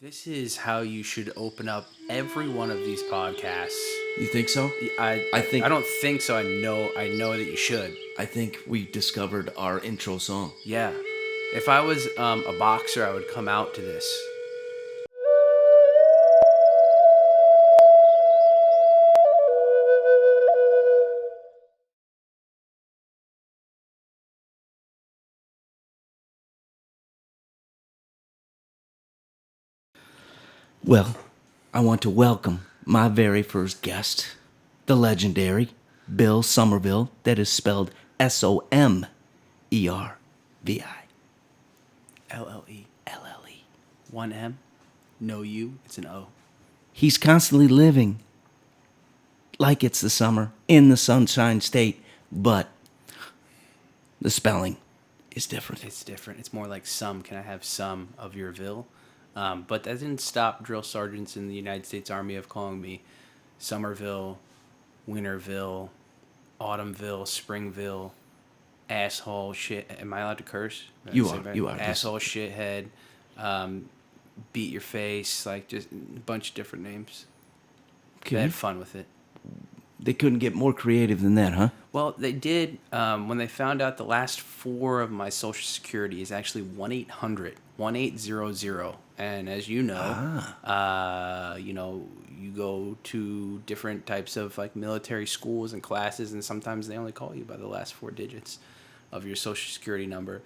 This is how you should open up every one of these podcasts. You think so? I don't think so. I know that you should. I think we discovered our intro song. Yeah. If I was a boxer, I would come out to this. Well, I want to welcome my very first guest, the legendary Bill Somerville, that is spelled Somervi. LLE. LLE. One M. No U. It's an O. He's constantly living like it's the summer in the Sunshine State, but the spelling is different. It's different. It's more like some. Can I have some of your Ville? But that didn't stop drill sergeants in the United States Army of calling me Somerville, Winterville, Autumnville, Springville, asshole, shit. Am I allowed to curse? You are. Asshole, shithead, beat your face, like just a bunch of different names. They had fun with it. They couldn't get more creative than that, huh? Well, they did when they found out the last four of my social security is actually 1-800-1800. And as you know, you go to different types of like military schools and classes, and sometimes they only call you by the last four digits of your social security number.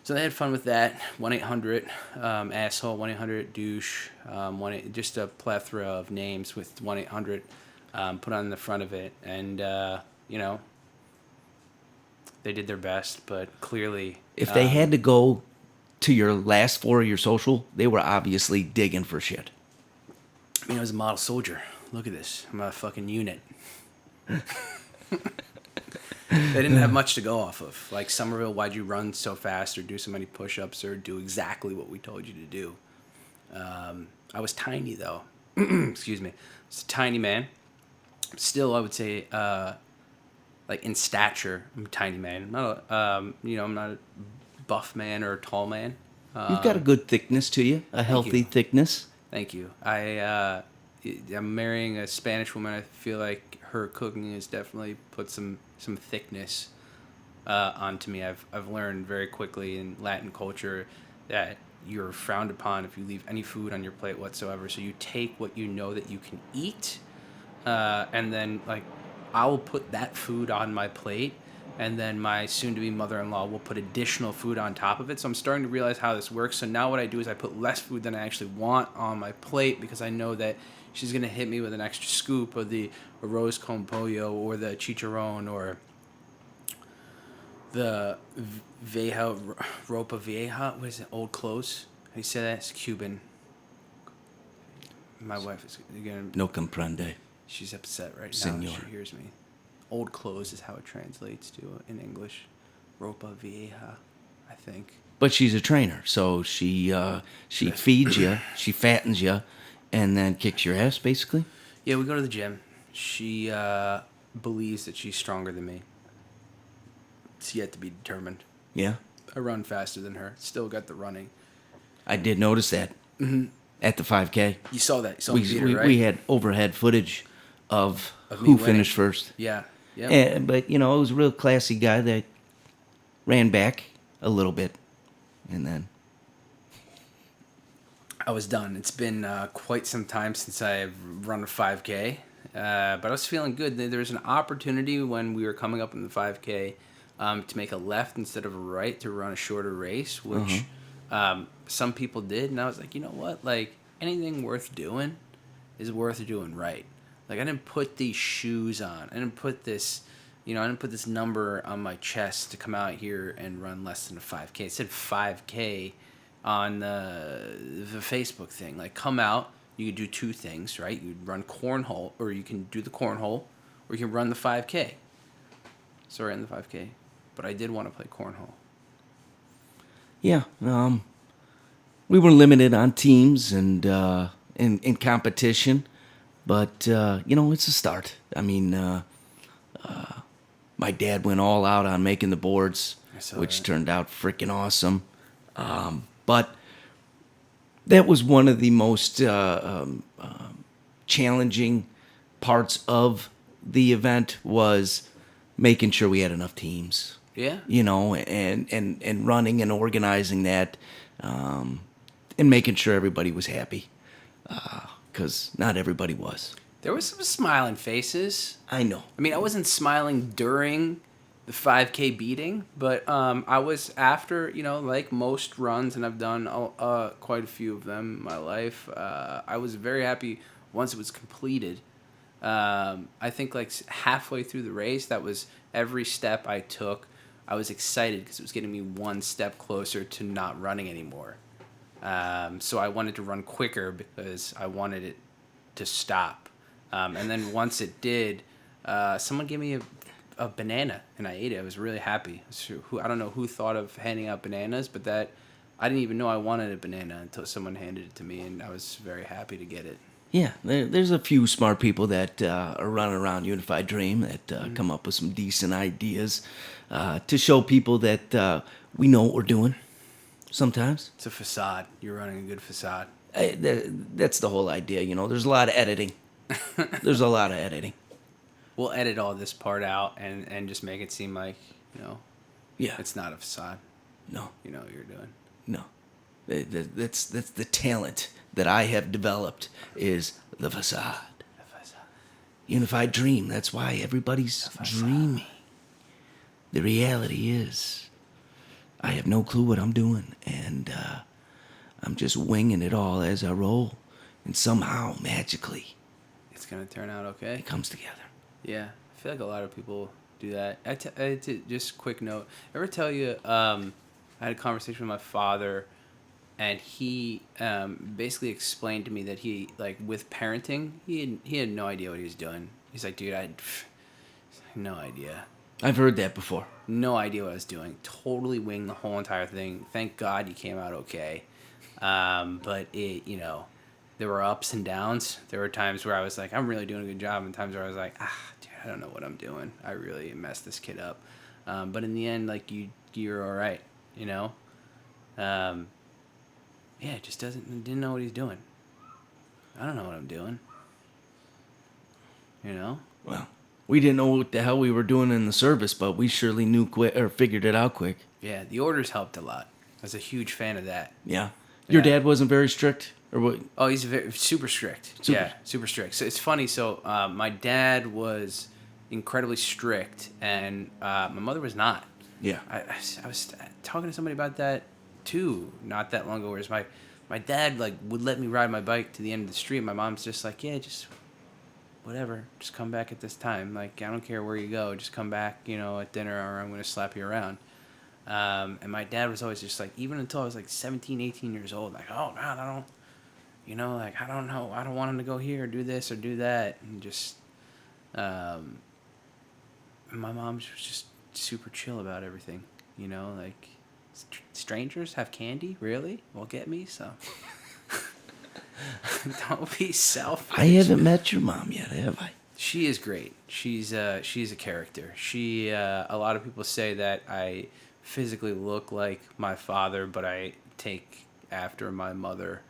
So they had fun with that. 1-800 asshole, 1-800 douche, just a plethora of names with 1-800 put on the front of it, and they did their best, but clearly, If they had to go to your last four of your social, they were obviously digging for shit. I was a model soldier. Look at this. I'm a fucking unit. They didn't have much to go off of. Like, Somerville, why'd you run so fast or do so many push-ups or do exactly what we told you to do? I was tiny, though. Excuse me. I was a tiny man. Still, I would say, like, in stature, I'm a tiny man. I'm not a buff man or a tall man. You've got a good thickness to you, a healthy thickness. Thank you. I'm marrying a Spanish woman. I feel like her cooking has definitely put some thickness onto me. I've learned very quickly in Latin culture that you're frowned upon if you leave any food on your plate whatsoever. So you take what you know that you can eat, and then like I will put that food on my plate, and then my soon-to-be mother-in-law will put additional food on top of it. So I'm starting to realize how this works. So now what I do is I put less food than I actually want on my plate because I know that she's going to hit me with an extra scoop of the arroz con pollo or the chicharron or the vieja, ropa vieja. What is it? Old clothes? How do you say that? It's Cuban. My wife is going to... No comprende. She's upset right Senor. now. She hears me. Old clothes is how it translates to in English. Ropa vieja, I think. But she's a trainer, so she feeds you, she fattens you, and then kicks your ass, basically. Yeah, we go to the gym. She believes that she's stronger than me. It's yet to be determined. Yeah? I run faster than her. Still got the running. I did notice that at the 5K. You saw that. You saw the theater, right? We had overhead footage of me who winning. finished first. Yeah. Yeah. But, it was a real classy guy that ran back a little bit, and then... I was done. It's been quite some time since I've run a 5K, but I was feeling good. There was an opportunity when we were coming up in the 5K to make a left instead of a right to run a shorter race, which some people did, and I was like, you know what? Like, anything worth doing is worth doing right. Like, I didn't put these shoes on. I didn't put this, I didn't put this number on my chest to come out here and run less than a 5K. It said 5K on the Facebook thing. Like, come out, you could do two things, right? You could run cornhole, or you can do the cornhole, or you can run the 5K. So I ran the 5K, but I did want to play cornhole. Yeah, we were limited on teams and in competition, but it's a start. I mean, my dad went all out on making the boards, which turned out freaking awesome. But That was one of the most challenging parts of the event was making sure we had enough teams. Yeah. And running and organizing that, and making sure everybody was happy, because not everybody was. There was some smiling faces. I know. I mean, I wasn't smiling during the 5K beating, but I was after, like most runs, and I've done quite a few of them in my life. I was very happy once it was completed. I think like halfway through the race, that was every step I took. I was excited because it was getting me one step closer to not running anymore. So I wanted to run quicker because I wanted it to stop. And then once it did, someone gave me a banana and I ate it. I was really happy. I don't know who thought of handing out bananas, but I didn't even know I wanted a banana until someone handed it to me, and I was very happy to get it. Yeah, there's a few smart people that are running around Unified Dream that come up with some decent ideas to show people that we know what we're doing. Sometimes It's a facade. You're running a good facade. that's the whole idea. There's a lot of editing. There's a lot of editing. We'll edit all this part out and just make it seem like, Yeah. it's not a facade. No. You know what you're doing. No. That's the talent that I have developed is the facade. Unified Dream. That's why everybody's dreaming. The reality is, I have no clue what I'm doing, and I'm just winging it all as I roll, and somehow, magically, It's going to turn out okay. it comes together. Yeah. I feel like a lot of people do that. Just quick note. Ever tell you, I had a conversation with my father, and he basically explained to me that he, like, with parenting, he had no idea what he was doing. He's like, dude, I had no idea. I've heard that before. No idea what I was doing. Totally winged the whole entire thing. Thank God you came out okay. But there were ups and downs. There were times where I was like, I'm really doing a good job, and times where I was like, dude, I don't know what I'm doing. I really messed this kid up. But in the end, like, you're all right, Yeah, just didn't know what he's doing. I don't know what I'm doing. Well, we didn't know what the hell we were doing in the service, but we surely knew quick or figured it out quick. Yeah, the orders helped a lot. I was a huge fan of that. Yeah. Your Yeah. dad wasn't very strict, or what? Oh, he's super strict. Yeah, super strict. So it's funny. So my dad was incredibly strict, and my mother was not. Yeah. I was talking to somebody about that too not that long ago. Whereas my dad like would let me ride my bike to the end of the street. My mom's just like, yeah, just whatever, just come back at this time. Like, I don't care where you go, just come back, at dinner, or I'm gonna slap you around. And my dad was always just like, even until I was like 17, 18 years old, like, oh God, I don't, like, I don't know, I don't want him to go here, or do this or do that, and just, my mom was just super chill about everything, like, strangers have candy, really? Well, get me some. Don't be selfish. I haven't met your mom yet, have I? She is great. She's a character. She a lot of people say that I physically look like my father, but I take after my mother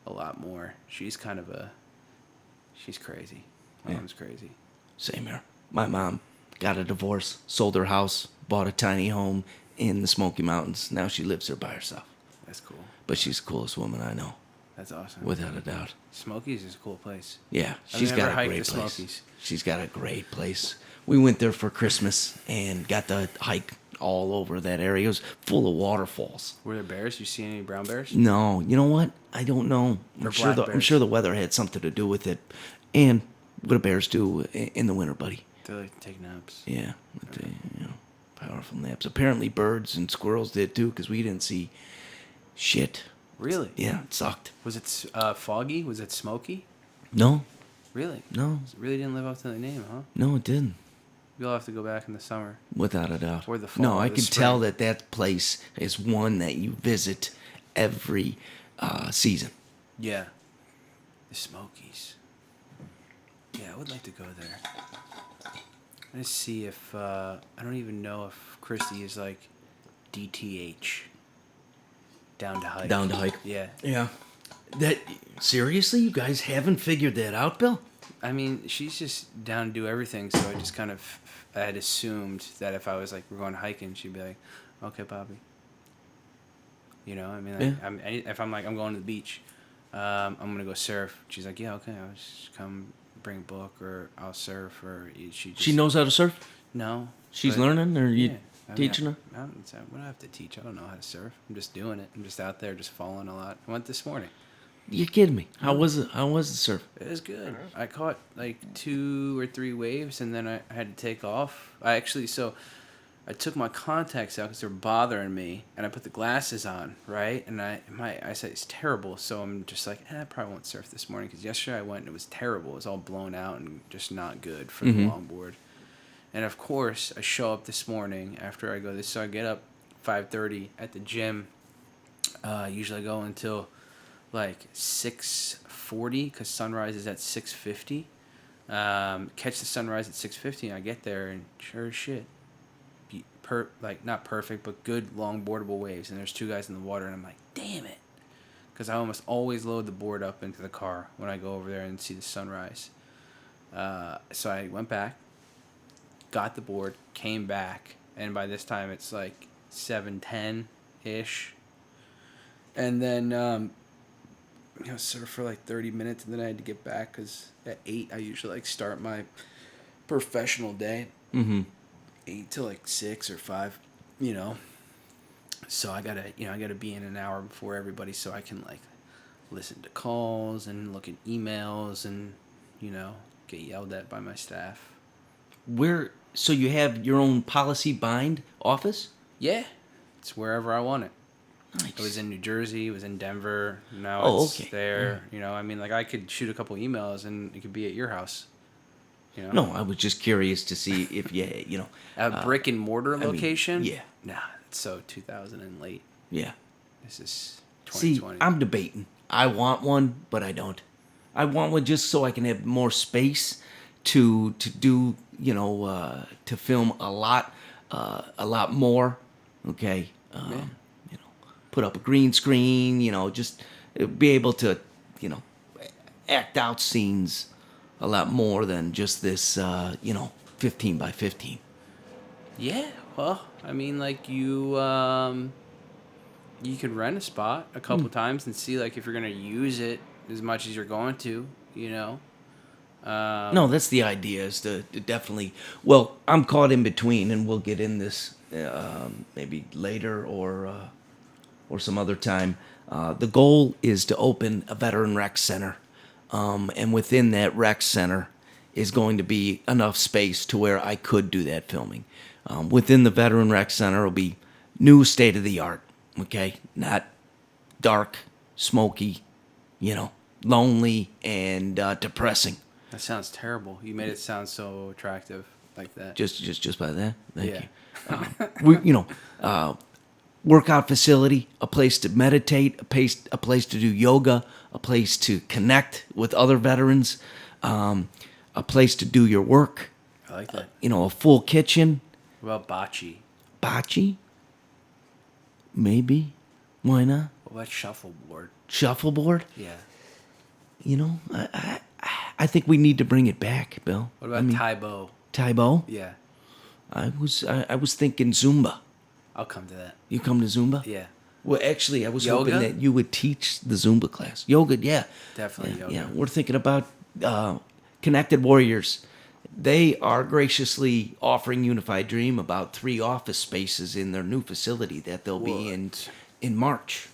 a lot more. She's crazy. My mom's crazy. Same here. My mom got a divorce, sold her house, bought a tiny home in the Smoky Mountains. Now she lives there by herself. That's cool. But she's the coolest woman I know. That's awesome. Without a doubt. Smokies is a cool place. Yeah, I've she's never got a hiked great the place. Smokies. She's got a great place. We went there for Christmas and got to hike all over that area. It was full of waterfalls. Were there bears? You see any brown bears? No, you know what? I don't know. Or I'm sure black I'm bears? sure the weather had something to do with it, and what do bears do in the winter, buddy? They like to take naps. Yeah, powerful naps. Apparently, birds and squirrels did too, because we didn't see shit. Really? Yeah, it sucked. Was it foggy? Was it smoky? No, Really? no, It really didn't live up to the name, huh? no, it didn't. You'll have to go back in the summer. Without a doubt. Or the fall, No, or I the can tell spring. that place is one that you visit every season. Yeah. The Smokies. Yeah, I would like to go there. Let's see if I don't even know if Christy is like DTH. Down to hike. Down to hike. Yeah. Yeah. That seriously, you guys haven't figured that out, Bill? I mean, she's just down to do everything, so I just kind of I had assumed that if I was like we're going hiking, she'd be like, "Okay, Bobby." You know, I mean, Yeah. if I'm like I'm going to the beach, I'm gonna go surf. She's like, "Yeah, okay, I'll just come bring a book or I'll surf." Or she just She knows how to surf. no. She's but, learning, or you Yeah, I mean, teaching her? what do I have to teach? I don't know how to surf. I'm just doing it. I'm just out there, just falling a lot. I went this morning. You kidding me? How was it? How was the surf? It was good. I caught like 2 or 3 waves, and then I had to take off. I took my contacts out because they're bothering me, and I put the glasses on, right? And my eyesight is terrible, so I'm just like, I probably won't surf this morning because yesterday I went and it was terrible. It was all blown out and just not good for the longboard. And of course, I show up this morning after I go this. So I get up 5:30 at the gym. Usually I go until like 6:40 because sunrise is at 6:50. Catch the sunrise at 6:50, and I get there, and sure as shit, not perfect, but good longboardable waves. And there's 2 guys in the water, and I'm like, damn it, because I almost always load the board up into the car when I go over there and see the sunrise. So I went back, got the board, came back, and by this time it's like 7:10 ish, and then surf for like 30 minutes, and then I had to get back because at 8 I usually like start my professional day. 8 to like 6 or 5, you know. So I gotta be in an hour before everybody so I can like listen to calls and look at emails and get yelled at by my staff. So you have your own policy bind office? Yeah, it's wherever I want it. Nice. It was in New Jersey. It was in Denver. Now it's okay. there. I mean, like I could shoot a couple emails and it could be at your house. No, I was just curious to see if A brick and mortar location. yeah. Nah, it's so 2000 and late. Yeah. This is See, 2020. I'm debating. I want one, but I don't. I want one just so I can have more space to do, to film a lot more. Okay. Put up a green screen. Just be able to, act out scenes a lot more than just this, 15 by 15. Yeah, well, I mean, like you could rent a spot a couple times and see like if you're gonna use it as much as you're going to. No, that's the idea, is to definitely. Well, I'm caught in between, and we'll get in this maybe later or some other time. The goal is to open a veteran rec center, and within that rec center is going to be enough space to where I could do that filming. Within the veteran rec center will be new state of the art. Okay, not dark, smoky, lonely and depressing. That sounds terrible. You made it sound so attractive like that. Just by that. Thank Yeah. you. Workout facility, a place to meditate, a place to do yoga, a place to connect with other veterans, a place to do your work. I like that. A full kitchen. What about bocce? Bocce? Maybe. Why not? What about shuffleboard? Shuffleboard? Yeah. I think we need to bring it back, Bill. What about Taibo? Taibo? Yeah. I was thinking Zumba. I'll come to that. You come to Zumba? Yeah. Well, actually, I was Yoga? hoping that you would teach the Zumba class. Yoga, yeah. Definitely yoga. Yeah, we're thinking about Connected Warriors. They are graciously offering Unified Dream about 3 office spaces in their new facility that they'll be in March.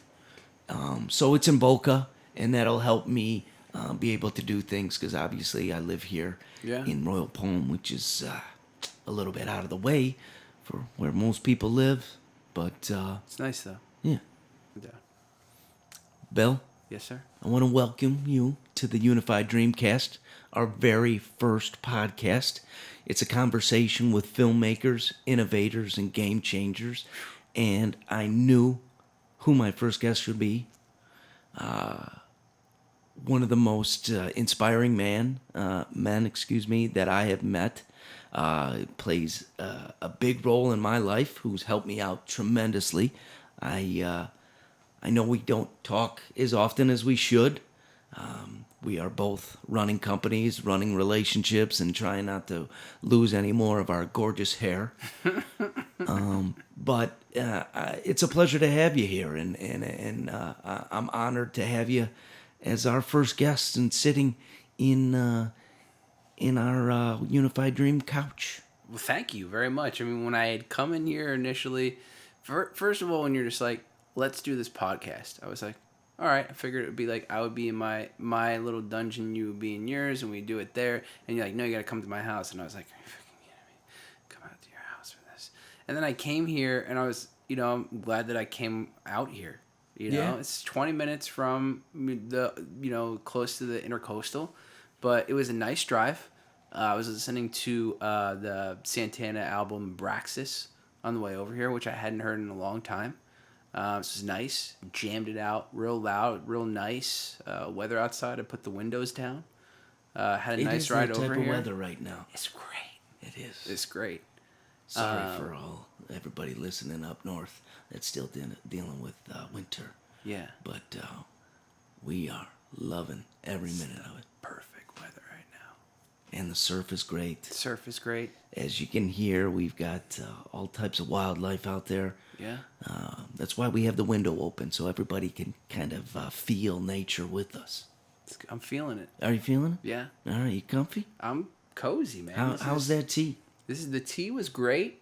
So it's in Boca, and that'll help me be able to do things, because obviously I live here in Royal Palm, which is a little bit out of the way for where most people live. But it's nice though. Yeah. Yeah. Bill? Yes, sir. I want to welcome you to the Unified Dreamcast, our very first podcast. It's a conversation with filmmakers, innovators, and game changers. And I knew who my first guest would be. One of the most inspiring men, that I have met. Plays a big role in my life, who's helped me out tremendously. I I know we don't talk as often as we should. We are both running companies, running relationships, and trying not to lose any more of our gorgeous hair. But it's a pleasure to have you here, and I'm honored to have you as our first guest and sitting in our Unified Dream couch. Well, thank you very much. I mean, when I had come in here initially, first of all, when you're just like, let's do this podcast, I was like, all right. I figured it would be like I would be in my little dungeon, you would be in yours, and we do it there. And you're like, no, you got to come to my house. And I was like, are you fucking kidding me? Come out to your house for this. And then I came here, and I was, I'm glad that I came out here. Yeah. It's 20 minutes from the, close to the intercoastal, but it was a nice drive. I was listening to the Santana album Braxis on the way over here, which I hadn't heard in a long time. This was nice. Jammed it out real loud, real nice. Weather outside. I put the windows down. Had a nice ride over here. It is that type of weather right now. It's great. It is. It's great. Sorry for everybody listening up north that's still dealing with winter. Yeah. But we are loving every minute of it. Perfect weather right now. And the surf is great. The surf is great. As you can hear, we've got all types of wildlife out there. Yeah. That's why we have the window open, so everybody can kind of feel nature with us. I'm feeling it. Are you feeling it? Yeah. All right, you comfy? I'm cozy, man. How's that tea? The tea was great.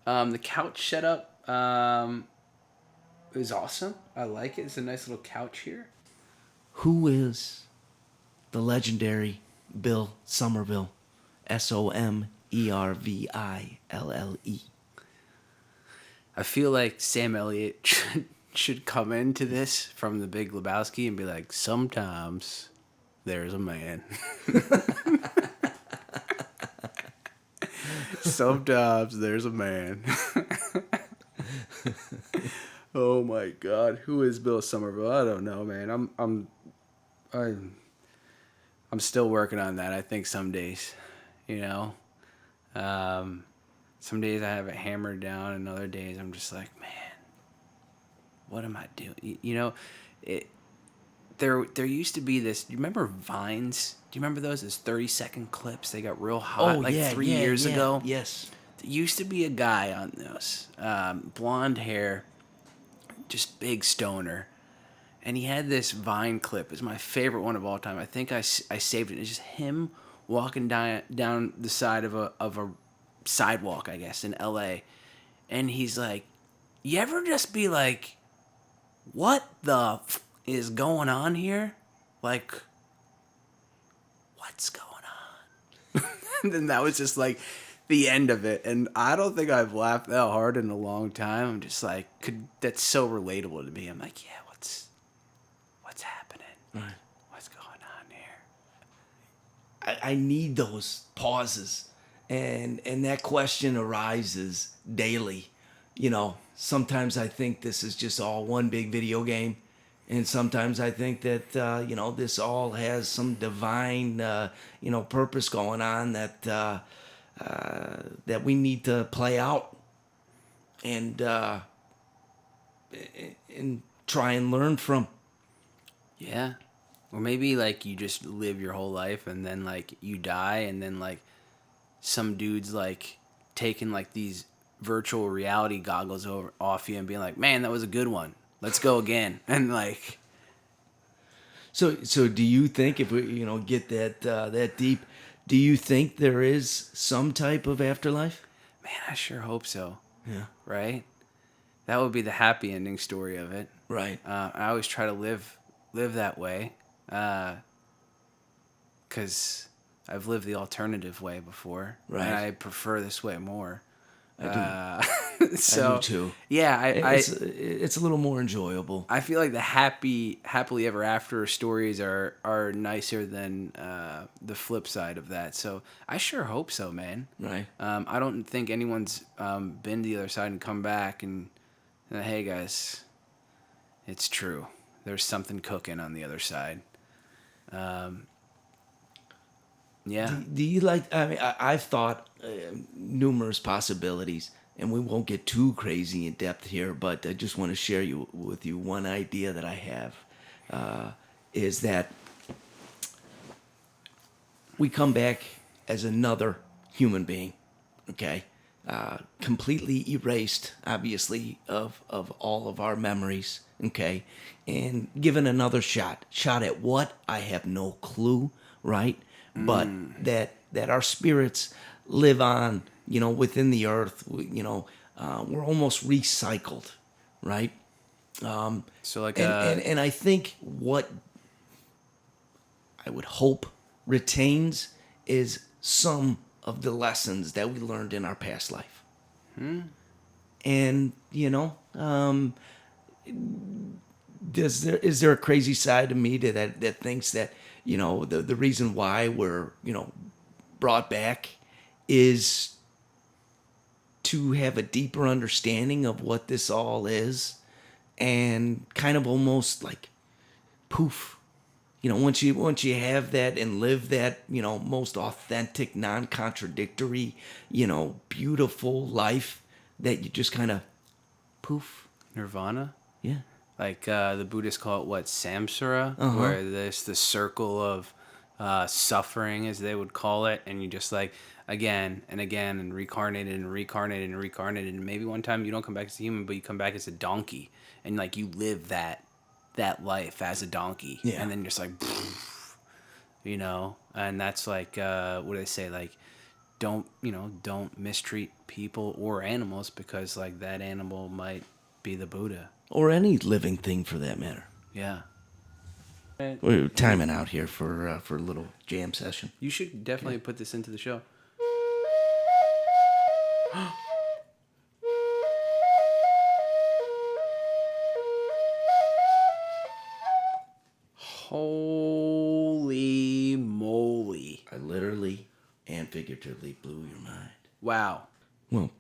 The couch setup is awesome. I like it. It's a nice little couch here. Who is the legendary Bill Somerville? Somerville. I feel like Sam Elliott should come into this from The Big Lebowski and be like, sometimes there's a man. Sometimes there's a man. Oh my God, who is Bill Somerville? I don't know, man. I'm still working on that. I think some days, some days I have it hammered down, and other days I'm just like, man, what am I doing? There used to be this. Do you remember Vines? Do you remember those? Those 30-second clips. They got real hot 3 years ago. Yes. There used to be a guy on those, blonde hair, just big stoner, and he had this Vine clip. It's my favorite one of all time. I think I saved it. It's just him walking down the side of a sidewalk, I guess, in L.A., and he's like, you ever just be like, what the is going on here? Like, what's going on? And then that was just like the end of it. And I don't think I've laughed that hard in a long time. I'm just like, that's so relatable to me. I'm like, yeah, what's happening? Right. What's going on here? I need those pauses, and that question arises daily. Sometimes I think this is just all one big video game, and sometimes I think that this all has some divine purpose going on that we need to play out and try and learn from. Yeah. Or maybe like you just live your whole life and then like you die, and then like some dude's like taking like these virtual reality goggles off you and being like, man, that was a good one. Let's go again. And like, so do you think, if we get that deep, do you think there is some type of afterlife? Man, I sure hope so. Yeah. Right? That would be the happy ending story of it. Right. I always try to live that way, because I've lived the alternative way before. Right. And I prefer this way more. I So, do too. Yeah, it's a little more enjoyable. I feel like the happily ever after stories are nicer than the flip side of that. So I sure hope so, man. Right. I don't think anyone's been to the other side and come back and hey guys, it's true. There's something cooking on the other side. Yeah. Do you like? I mean, I've thought numerous possibilities, and we won't get too crazy in depth here, but I just want to share with you one idea that I have, is that we come back as another human being, okay? Completely erased, obviously, of all of our memories, okay? And given another shot. Shot at what? I have no clue, right? But that our spirits live on, within the earth, we're almost recycled, right? So like And I think what I would hope retains is some of the lessons that we learned in our past life. And is there a crazy side to me that thinks that the reason why we're brought back is to have a deeper understanding of what this all is, and kind of almost like poof, once you have that and live that, most authentic, non-contradictory, beautiful life, that you just kind of poof. Nirvana. Yeah. Like the Buddhists call it what, samsara, Uh-huh. where there's the circle of suffering, as they would call it, and you just like again and again and reincarnated and reincarnated and reincarnated, and maybe one time you don't come back as a human, but you come back as a donkey, and like you live that life as a donkey, Yeah. and then you're just like, and that's like what do they say, like don't mistreat people or animals, because like that animal might be the Buddha. Or any living thing for that matter. Yeah. We're timing out here for a little jam session. You should definitely put this into the show. Holy moly. I literally and figuratively blew your mind. Wow. Well,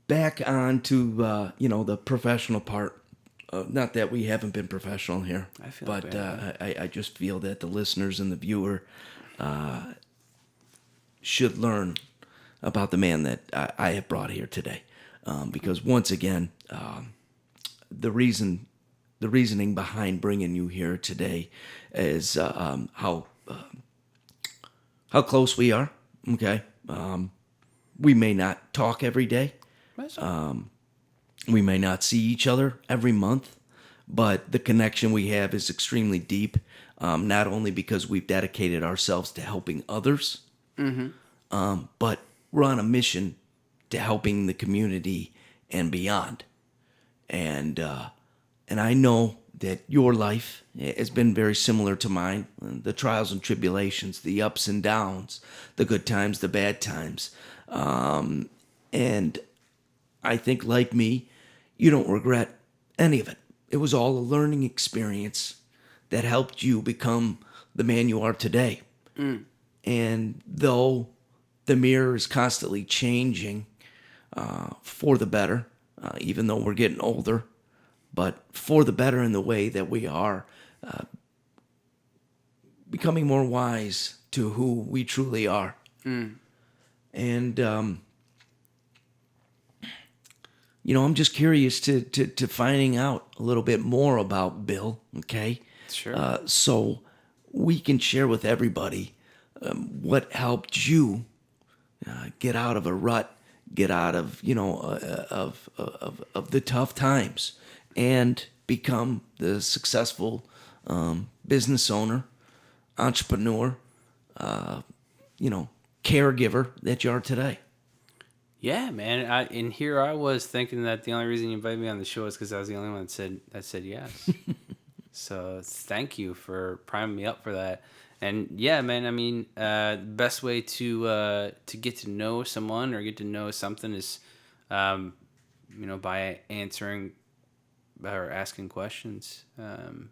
back on to the professional part. Not that we haven't been professional here, I feel but bad. I just feel that the listeners and the viewer should learn about the man that I have brought here today, because once again, the reasoning behind bringing you here today is how close we are. Okay, we may not talk every day. We may not see each other every month, but the connection we have is extremely deep, not only because we've dedicated ourselves to helping others, but we're on a mission to helping the community and beyond. And I know that your life has been very similar to mine. The trials and tribulations, the ups and downs, the good times, the bad times. And I think, like me, you don't regret any of it. It was all a learning experience that helped you become the man you are today. And though the mirror is constantly changing for the better, even though we're getting older, but for the better in the way that we are becoming more wise to who we truly are. And I'm just curious to finding out a little bit more about Bill, okay? Sure. So we can share with everybody what helped you get out of a rut, get out of, of the tough times, and become the successful business owner, entrepreneur, caregiver that you are today. Yeah, man. And here I was thinking that the only reason you invited me on the show is because I was the only one that said yes. So thank you for priming me up for that. And yeah, man. I mean, the best way to get to know someone or get to know something is, by answering or asking questions.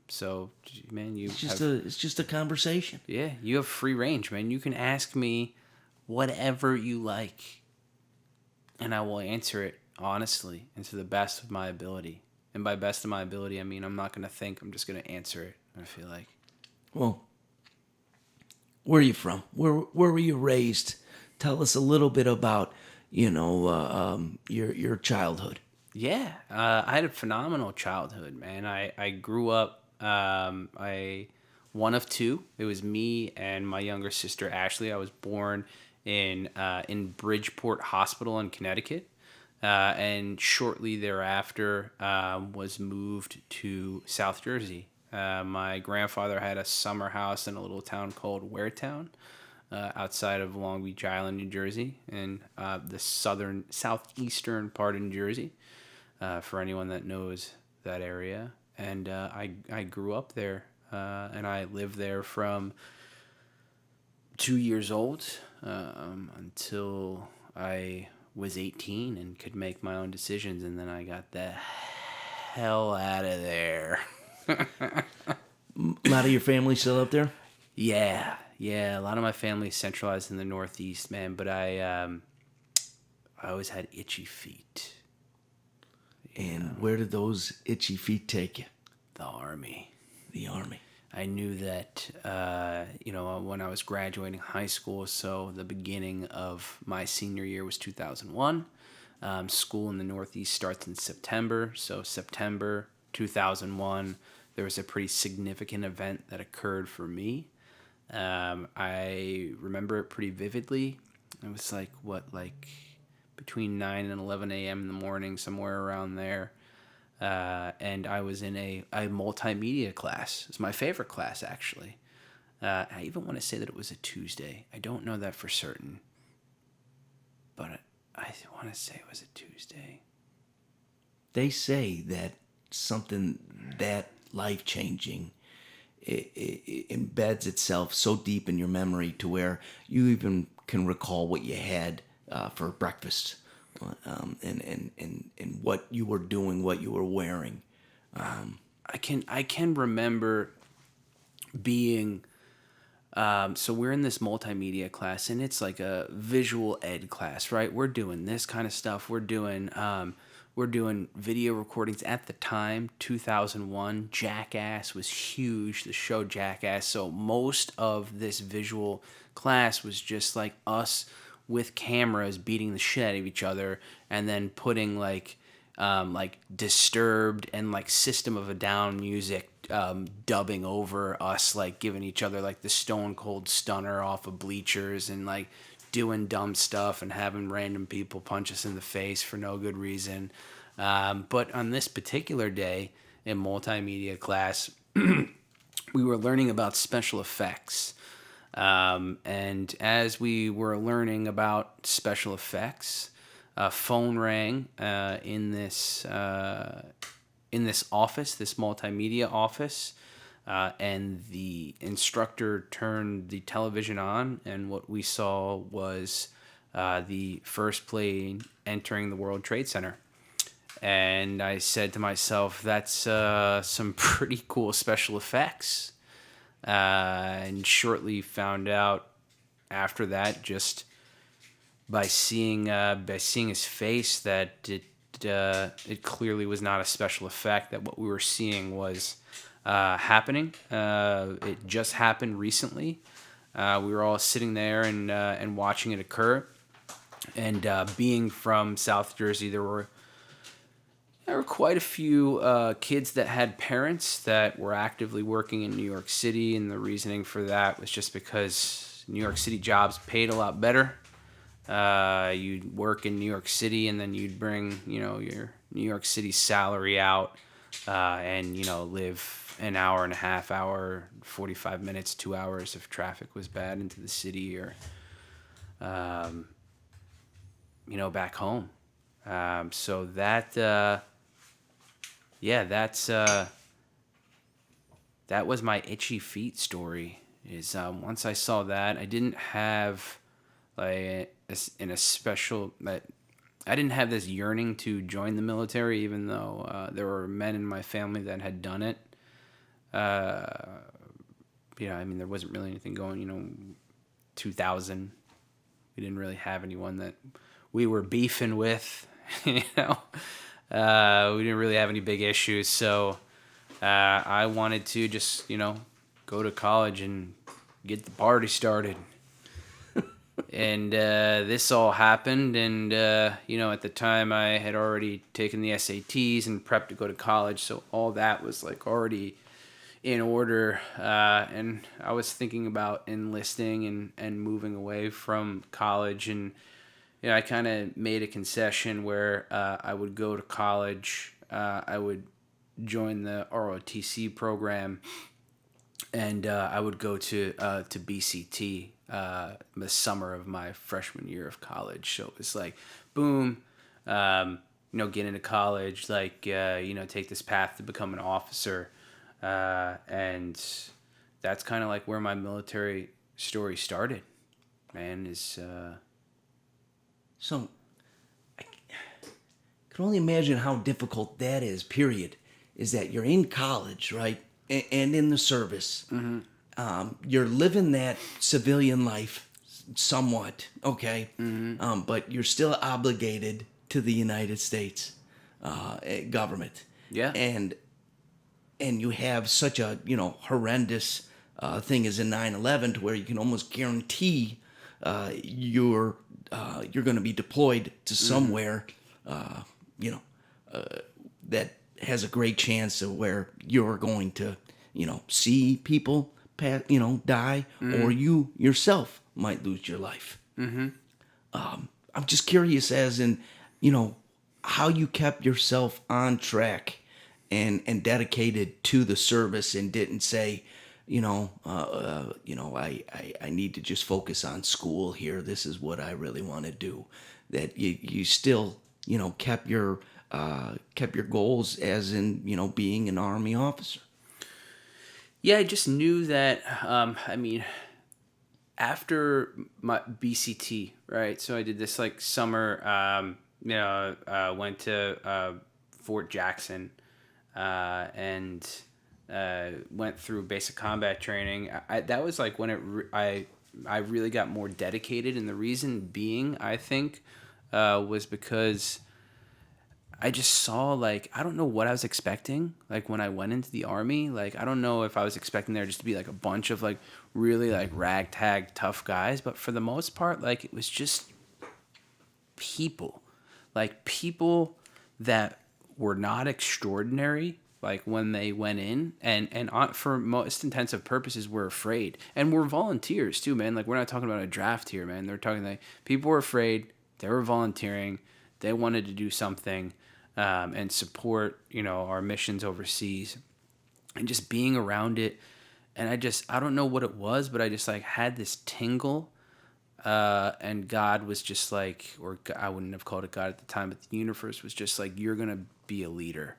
So man, It's just a conversation. Yeah, you have free range, man. You can ask me whatever you like, and I will answer it honestly and to the best of my ability. And by best of my ability, I mean I'm not going to think. I'm just going to answer it, I feel like. Well, where are you from? Where were you raised? Tell us a little bit about, your childhood? Yeah, I had a phenomenal childhood, man. I grew up. I one of two. It was me and my younger sister Ashley. I was born in Bridgeport Hospital in Connecticut, and shortly thereafter was moved to South Jersey. My grandfather had a summer house in a little town called Waretown, outside of Long Beach Island, New Jersey, in the southeastern part of New Jersey, for anyone that knows that area. And I grew up there, and I lived there from 2 years old until I was 18 and could make my own decisions. And then I got the hell out of there. A lot of your family still up there? Yeah. A lot of my family is centralized in the Northeast, man. But I always had itchy feet. And where did those itchy feet take you? The Army. The Army. I knew that, when I was graduating high school, so the beginning of my senior year was 2001. School in the Northeast starts in September. So September 2001, there was a pretty significant event that occurred for me. I remember it pretty vividly. It was like between 9 and 11 a.m. in the morning, somewhere around there. And I was in a multimedia class. It was my favorite class, actually. I even want to say that it was a Tuesday. I don't know that for certain, but I want to say it was a Tuesday. They say that something that life-changing it embeds itself so deep in your memory to where you even can recall what you had for breakfast, and what you were doing, what you were wearing. I can remember being. So we're in this multimedia class, and it's like a visual ed class, right? We're doing this kind of stuff. We're doing video recordings. At the time, 2001, Jackass was huge. The show Jackass. So most of this visual class was just like us with cameras beating the shit out of each other, and then putting like Disturbed and like System of a Down music, dubbing over us, like giving each other like the Stone Cold Stunner off of Bleachers, and like doing dumb stuff and having random people punch us in the face for no good reason. But on this particular day in multimedia class, we were learning about special effects. And as we were learning about special effects, a phone rang in this office, this multimedia office, and the instructor turned the television on, and what we saw was the first plane entering the World Trade Center. And I said to myself, that's some pretty cool special effects. And shortly found out after that, just by seeing his face, that it clearly was not a special effect. That what we were seeing was happening. It just happened recently. We were all sitting there and watching it occur. And being from South Jersey, there were quite a few kids that had parents that were actively working in New York City, and the reasoning for that was just because New York City jobs paid a lot better. You'd work in New York City, and then you'd bring, your New York City salary out, and, live an hour and a half, 45 minutes, 2 hours if traffic was bad into the city, or, back home. So that, that was my itchy feet story. Is once I saw that, I didn't have I didn't have this yearning to join the military, even though there were men in my family that had done it. There wasn't really anything going. 2000, we didn't really have anyone that we were beefing with. We didn't really have any big issues, so I wanted to just go to college and get the party started. And this all happened, and at the time I had already taken the SATs and prepped to go to college, so all that was like already in order. And I was thinking about enlisting and moving away from college, and I kind of made a concession where I would go to college, I would join the ROTC program, and I would go to BCT the summer of my freshman year of college. So it was like, boom, get into college, like take this path to become an officer, and that's kind of like where my military story started. Man, is So I can only imagine how difficult that is. Period. Is that you're in college, right, and in the service. Mm-hmm. You're living that civilian life somewhat, okay, but you're obligated obligated to the United States government. Yeah. And you have such a horrendous thing as in 9/11, to where you can almost guarantee you're going to be deployed to somewhere that has a great chance of where you're going to see people die, or you yourself might lose your life. I'm just curious as in how you kept yourself on track and dedicated to the service, and didn't say, I need to just focus on school here. This is what I really want to do. That you still, kept your goals, as in, being an Army officer. Yeah, I just knew that, after my BCT, right? So I did this like summer, went to Fort Jackson, and went through basic combat training. That was like when I really got more dedicated, and the reason being, I think, was because I just saw, like, I don't know what I was expecting, like, when I went into the Army. Like, I don't know if I was expecting there just to be like a bunch of like really like ragtag tough guys, but for the most part, like, it was just people that were not extraordinary, like, when they went in, and for most intensive purposes were afraid, and were volunteers too, man. Like, we're not talking about a draft here, man. They're talking like people were afraid, they were volunteering, they wanted to do something, and support our missions overseas, and just being around it. And I don't know what it was, but I just like had this tingle, and God was just like, or I wouldn't have called it God at the time, but the universe was just like, you're gonna be a leader,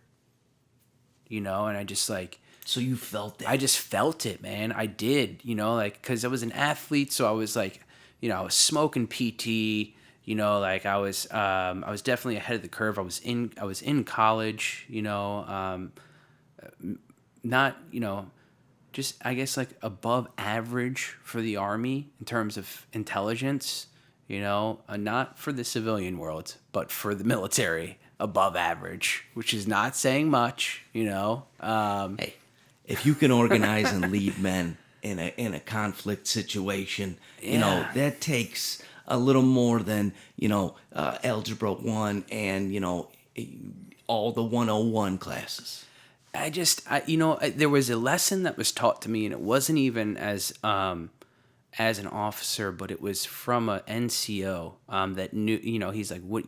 and I just like, so you felt that. I just felt it, man. I did, like, because I was an athlete, so I was like, I was smoking PT, like I was definitely ahead of the curve. I was in college, not, just, I guess, like above average for the Army in terms of intelligence, not for the civilian world, but for the military, above average, which is not saying much, Hey, if you can organize and lead men in a conflict situation, that takes a little more than Algebra 1 and all the 101 classes. There was a lesson that was taught to me, and it wasn't even as an officer, but it was from a NCO that knew, he's like, what,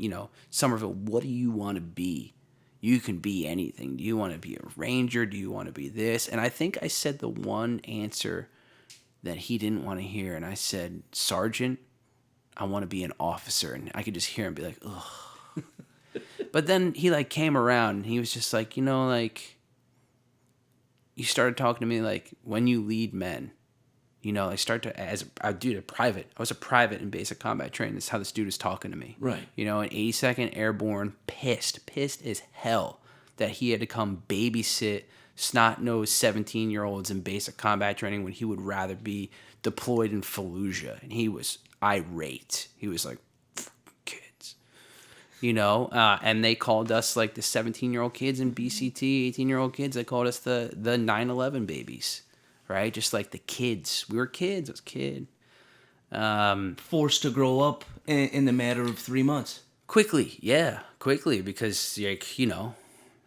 Somerville, what do you want to be? You can be anything. Do you want to be a ranger? Do you want to be this? And I think I said the one answer that he didn't want to hear, and I said, Sergeant, I want to be an officer. And I could just hear him be like, ugh. But then he like came around, and he was just like, like, you started talking to me like, when you lead men, I start to, I was a private in basic combat training. That's how this dude was talking to me. Right. An 82nd Airborne, pissed as hell that he had to come babysit snot-nosed 17-year-olds in basic combat training when he would rather be deployed in Fallujah. And he was irate. He was like, kids. And they called us like the 17-year-old kids in BCT, 18-year-old kids. They called us the 9/11 babies, right? Just like the kids. We were kids. I was a kid. Forced to grow up in the matter of 3 months. Quickly, because like,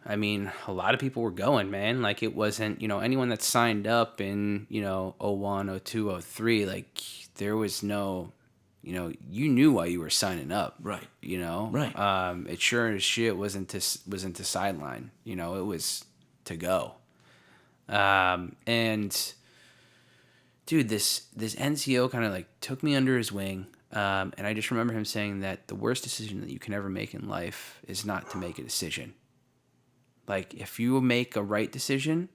I mean, a lot of people were going, man. Like, it wasn't, anyone that signed up in, '01, '02, '03, like, there was no, you knew why you were signing up. Right. Right. It sure as shit wasn't to sideline. It was to go. And dude, this NCO kind of like took me under his wing. And I just remember him saying that the worst decision that you can ever make in life is not to make a decision. Like, if you make a right decision,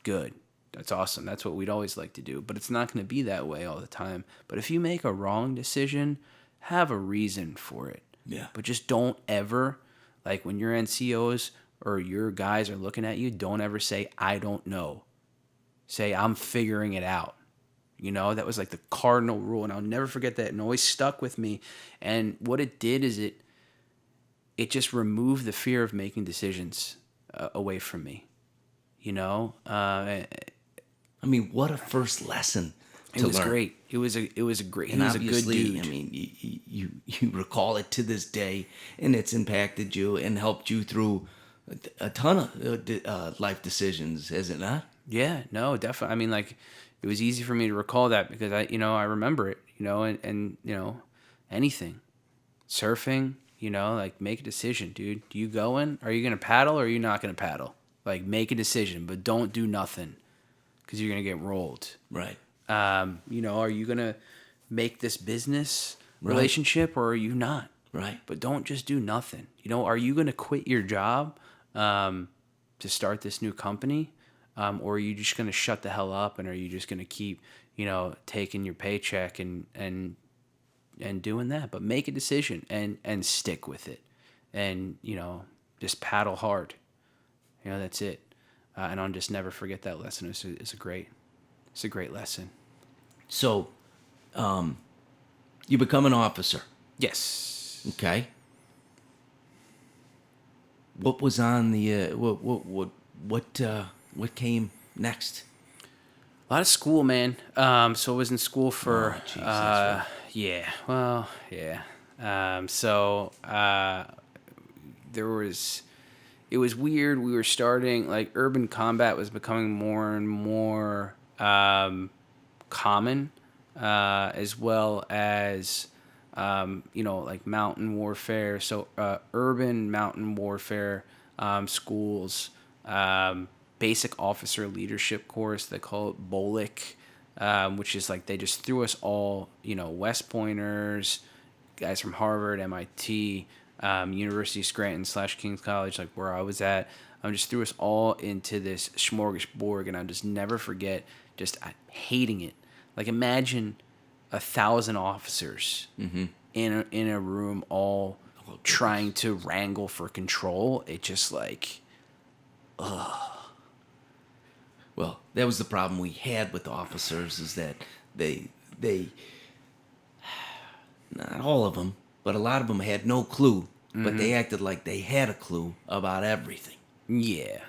good. That's awesome. That's what we'd always like to do. But it's not going to be that way all the time. But if you make a wrong decision, have a reason for it. Yeah. But just don't ever, like when your NCOs or your guys are looking at you, don't ever say, I don't know. Say, I'm figuring it out. That was like the cardinal rule. And I'll never forget that. And always stuck with me. And what it did is it just removed the fear of making decisions away from me. I mean, what a first lesson to was learn. Great. It was a great. And he was a good dude. I mean, you recall it to this day, and it's impacted you and helped you through a ton of life decisions, has it not? Yeah, no, definitely. I mean, like, it was easy for me to recall that because I remember it, and anything, surfing, like, make a decision, dude. You going? Are you gonna paddle or are you not gonna paddle? Like, make a decision, but don't do nothing, because you're gonna get rolled. Right. Are you gonna make this business relationship or are you not? Right. But don't just do nothing. Are you gonna quit your job to start this new company? Or are you just going to shut the hell up, and are you just going to keep, taking your paycheck and doing that? But make a decision and stick with it, and just paddle hard. That's it. And I'll just never forget that lesson. It's a great lesson. So, you become an officer. Yes. Okay. What was on the what came next? A lot of school, man. So I was in school for yeah. Well, yeah. It was weird. We were starting, like, urban combat was becoming more and more common, as well as like mountain warfare. So urban mountain warfare schools. Basic officer leadership course, they call it BOLIC, which is like they just threw us all, West Pointers, guys from Harvard, MIT, University of Scranton / King's College, like where I was at. Just threw us all into this smorgasbord, and I'll just never forget just hating it. Like, imagine 1,000 officers in a room all trying to wrangle for control. It just like, ugh. Well, that was the problem we had with officers, is that they not all of them, but a lot of them had no clue, but they acted like they had a clue about everything. Yeah.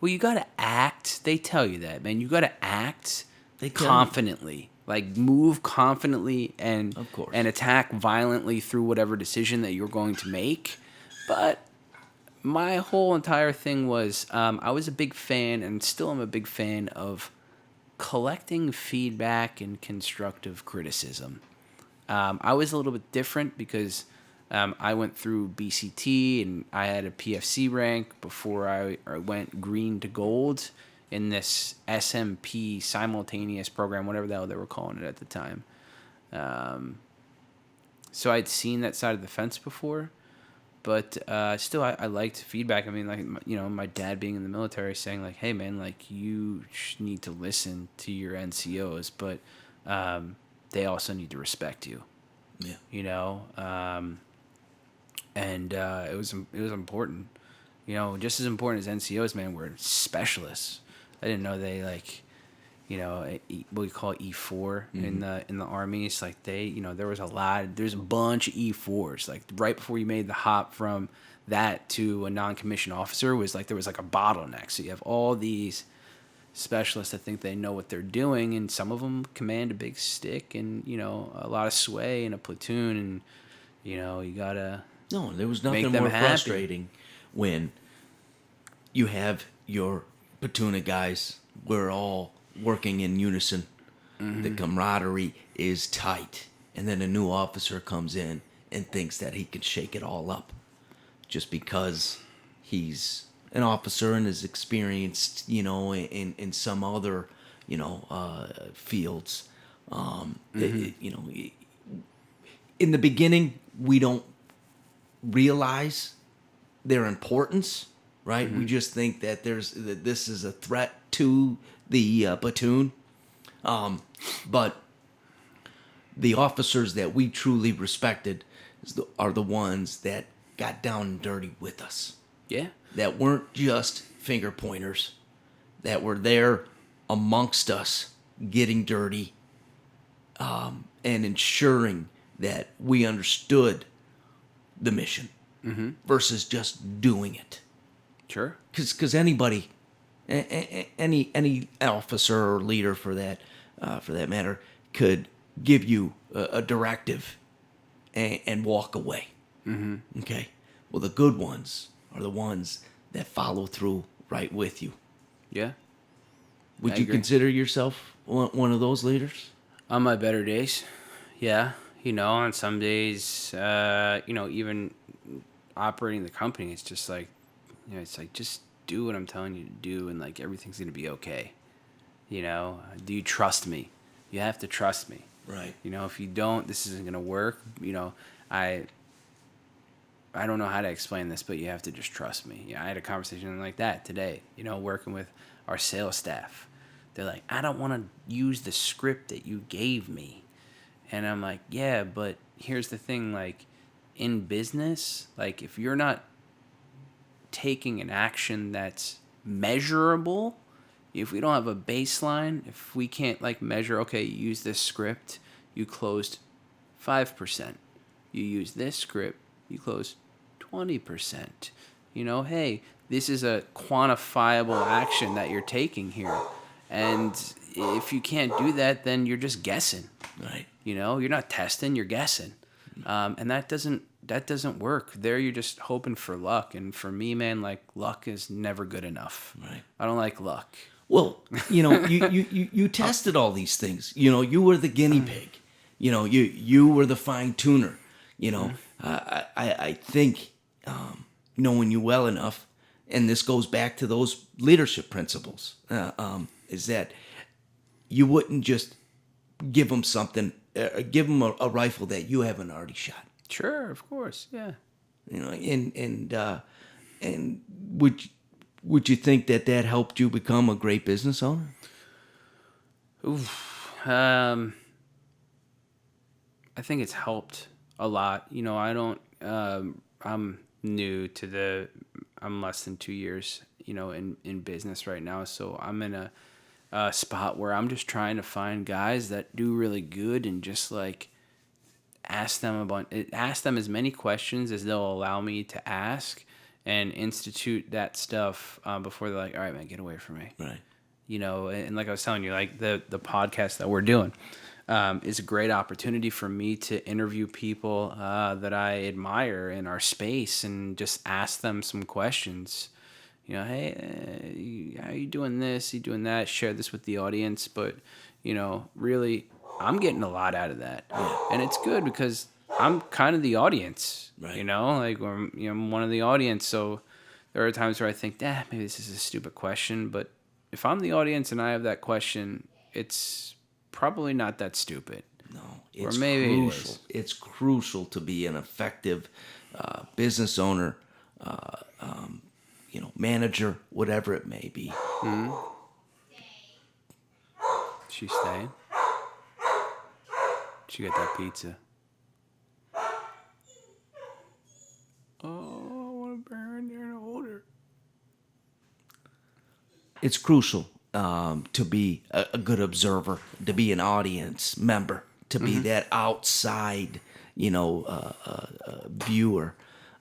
Well, you got to act. They tell you that, man. You got to act confidently. Like, move confidently and of course, and attack violently through whatever decision that you're going to make. But my whole entire thing was, I was a big fan, and still am a big fan, of collecting feedback and constructive criticism. I was a little bit different because I went through BCT, and I had a PFC rank before I went green to gold in this SMP simultaneous program, whatever the hell they were calling it at the time. So I'd seen that side of the fence before. But still, I liked feedback. I mean, like, my dad being in the military saying, like, hey, man, like, you need to listen to your NCOs, but they also need to respect you. Yeah. And it was important. Just as important as NCOs, man, were specialists. I didn't know they, like, what we call E4 in the Army. It's like there's a bunch of E4s. Like, right before you made the hop from that to a non-commissioned officer was like, there was like a bottleneck. So you have all these specialists, I think they know what they're doing, and some of them command a big stick and, a lot of sway in a platoon, and, you gotta No, there was make nothing them more happy. frustrating when you have your platoon of guys. We're all working in unison. The camaraderie is tight. And then a new officer comes in and thinks that he can shake it all up just because he's an officer and is experienced, in some other, fields. In the beginning, we don't realize their importance, right? We just think that this is a threat to the platoon. But the officers that we truly respected are the ones that got down and dirty with us. Yeah. That weren't just finger pointers, that were there amongst us, getting dirty, and ensuring that we understood the mission versus just doing it. Sure. Because anybody, any officer or leader for that matter, could give you a directive and walk away. Okay. Well, the good ones are the ones that follow through right with you. Yeah. Would I you agree. consider yourself one of those leaders? On my better days, yeah. On some days, even operating the company, it's just like, it's like, just do what I'm telling you to do, and like everything's gonna be okay. Do you trust me? You have to trust me. Right. If you don't, this isn't gonna work. I don't know how to explain this, but you have to just trust me. I had a conversation like that today, working with our sales staff. They're like, I don't want to use the script that you gave me. And I'm like, yeah, but here's the thing, like, in business, like, if you're not taking an action that's measurable, if we don't have a baseline, if we can't, like, measure, okay, you use this script, you closed 5%. You use this script, you closed 20%. Hey, this is a quantifiable action that you're taking here. And if you can't do that, then you're just guessing. Right. You're not testing, you're guessing. And that doesn't work. There you're just hoping for luck. And for me, man, like, luck is never good enough. Right. I don't like luck. Well, you tested all these things. You were the guinea pig. You were the fine tuner. I think knowing you well enough, and this goes back to those leadership principles, is that you wouldn't just give them something, give them a rifle that you haven't already shot. Sure, of course, yeah. And would you think that helped you become a great business owner? I think it's helped a lot. I don't. I'm new to I'm less than 2 years, in business right now. So I'm in a spot where I'm just trying to find guys that do really good and just like ask them as many questions as they'll allow me to ask, and institute that stuff before they're like, all right, man, get away from me. Right. And like I was telling you, like the podcast that we're doing is a great opportunity for me to interview people that I admire in our space and just ask them some questions. Hey, how are you doing this? You doing that? Share this with the audience. But, really, I'm getting a lot out of that. Yeah. And it's good because I'm kind of the audience, Right. like I'm one of the audience. So there are times where I think, maybe this is a stupid question. But if I'm the audience and I have that question, it's probably not that stupid. No, it's or maybe crucial. it is. It's crucial to be an effective business owner, manager, whatever it may be. Mm-hmm. She's staying. She got that pizza. Oh, I want to bring her in there and hold her. It's crucial to be a good observer, to be an audience member, to be that outside, viewer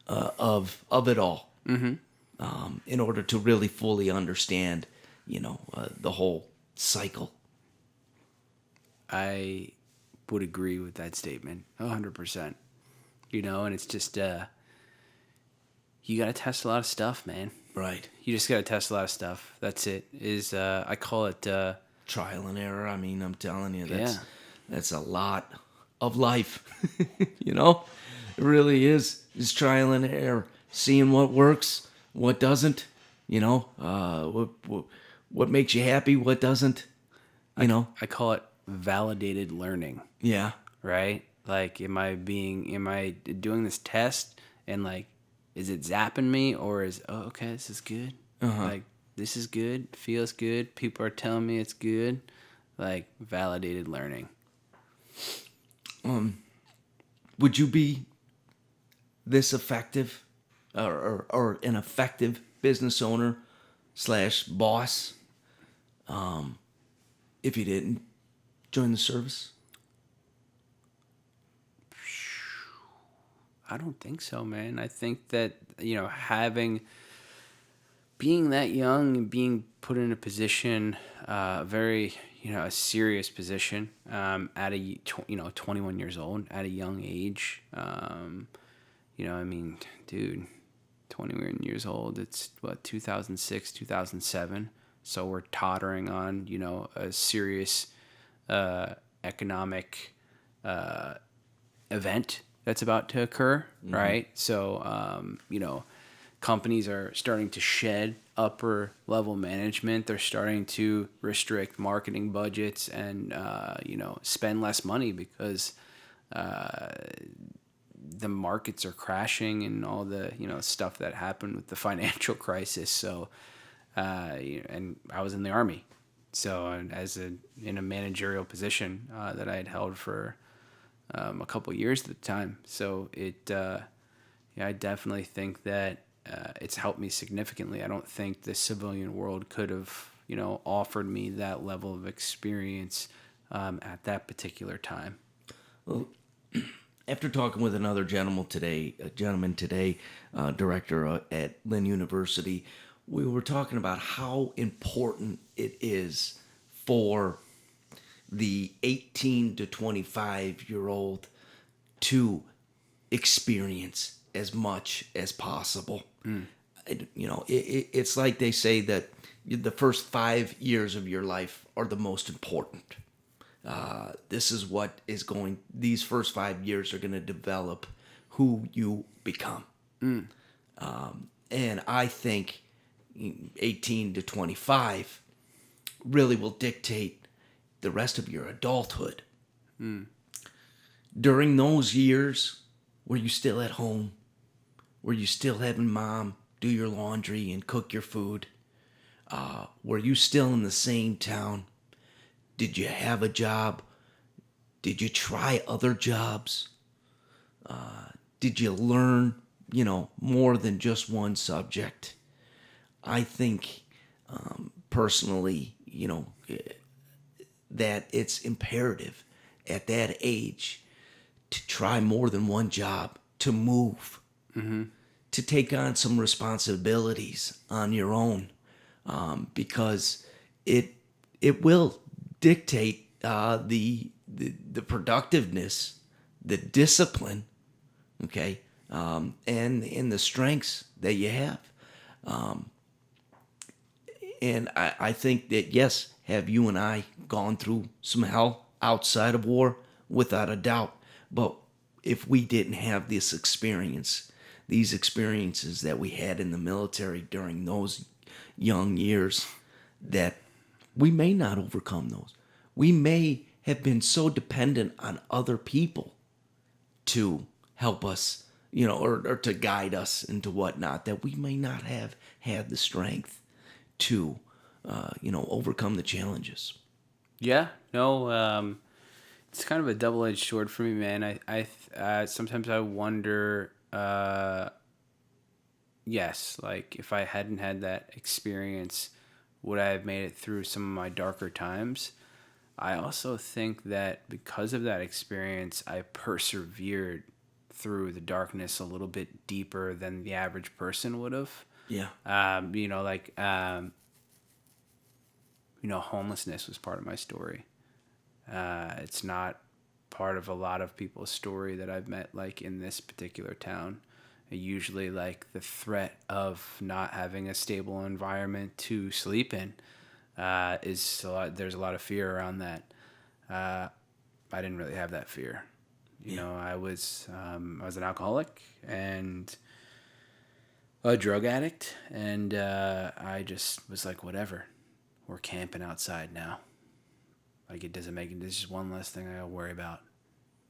of it all. In order to really fully understand, the whole cycle. I would agree with that statement 100%. And it's just you got to test a lot of stuff, man. Right. You just got to test a lot of stuff. That's it. I call it Trial and error. I mean, I'm telling you, yeah. that's a lot of life. It really is. It's trial and error, seeing what works, what doesn't. What makes you happy, what doesn't. I call it validated learning. Yeah. Right? Like, am I doing this test and like, is it zapping me, or okay, this is good. Like, this is good, feels good. People are telling me it's good. Like, validated learning. Would you be this effective or an effective business owner / boss if you didn't join the service? I don't think so, man. I think that, being that young and being put in a position, very, a serious position, at 21 years old, at a young age. I mean, dude, 21 years old, it's what, 2006, 2007. So we're tottering on, a serious, economic, event that's about to occur, right? So, companies are starting to shed upper level management. They're starting to restrict marketing budgets and, spend less money because the markets are crashing and all the, stuff that happened with the financial crisis. So, and I was in the Army. So, in a managerial position that I had held for a couple years at the time. So I definitely think that it's helped me significantly. I don't think the civilian world could have, offered me that level of experience at that particular time. Well, after talking with another gentleman today, director at Lynn University, we were talking about how important it is for the 18 to 25-year-old to experience as much as possible. It's like they say that the first 5 years of your life are the most important. These first 5 years are going to develop who you become. And I think 18 to 25 really will dictate the rest of your adulthood. During those years, were you still at home? Were you still having mom do your laundry and cook your food? Were you still in the same town? Did you have a job? Did you try other jobs? Did you learn, more than just one subject? I think, personally, that it's imperative at that age to try more than one job, to move, to take on some responsibilities on your own, because it will dictate the productiveness, the discipline, okay, and the strengths that you have. And I think that, yes, have you and I gone through some hell outside of war? Without a doubt. But if we didn't have these experiences that we had in the military during those young years, that we may not overcome those. We may have been so dependent on other people to help us, or to guide us into whatnot, that we may not have had the strength to, overcome the challenges. Yeah, no, it's kind of a double-edged sword for me, man. I sometimes I wonder, yes, like if I hadn't had that experience, would I have made it through some of my darker times? I also think that because of that experience, I persevered through the darkness a little bit deeper than the average person would have. Yeah. homelessness was part of my story. It's not part of a lot of people's story that I've met, like in this particular town. Usually, like the threat of not having a stable environment to sleep in is a lot. There's a lot of fear around that. I didn't really have that fear. I was an alcoholic and a drug addict, and I just was like, whatever. We're camping outside now. Like, it doesn't make it. This is one less thing I gotta worry about,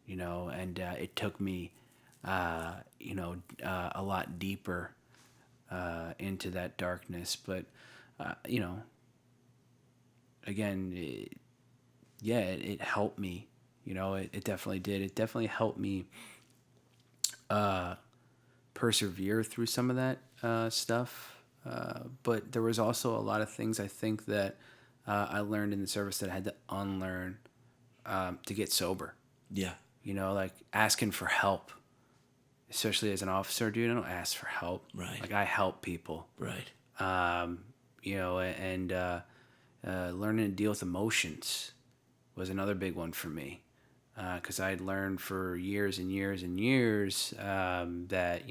And it took me, a lot deeper into that darkness. But, again, it helped me. It definitely did. It definitely helped me persevere through some of that stuff. But there was also a lot of things I think that I learned in the service that I had to unlearn to get sober. Yeah. Like asking for help, especially as an officer, dude. I don't ask for help. Right. Like, I help people. Right. And learning to deal with emotions was another big one for me. Because I'd learned for years and years and years that,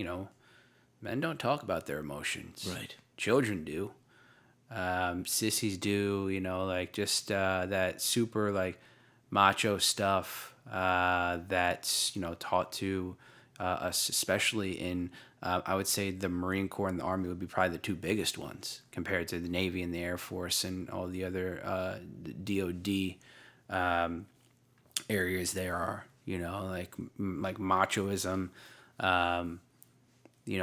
men don't talk about their emotions. Right. Children do. Sissies do, like just that super like macho stuff that's, taught to us, especially in, I would say the Marine Corps and the Army would be probably the two biggest ones compared to the Navy and the Air Force and all the other DOD areas there are, like machoism,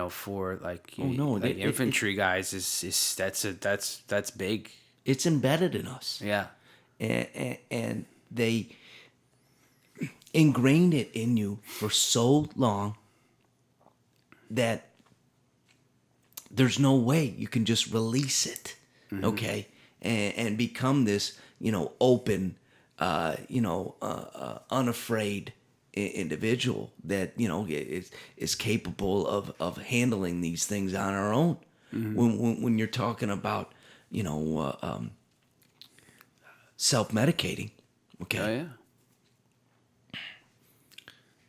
for like, infantry guys is that's big. It's embedded in us. Yeah. And they ingrained it in you for so long that there's no way you can just release it, okay, and become this, open, unafraid individual that is capable of handling these things on our own. When you're talking about self-medicating, okay, Oh yeah.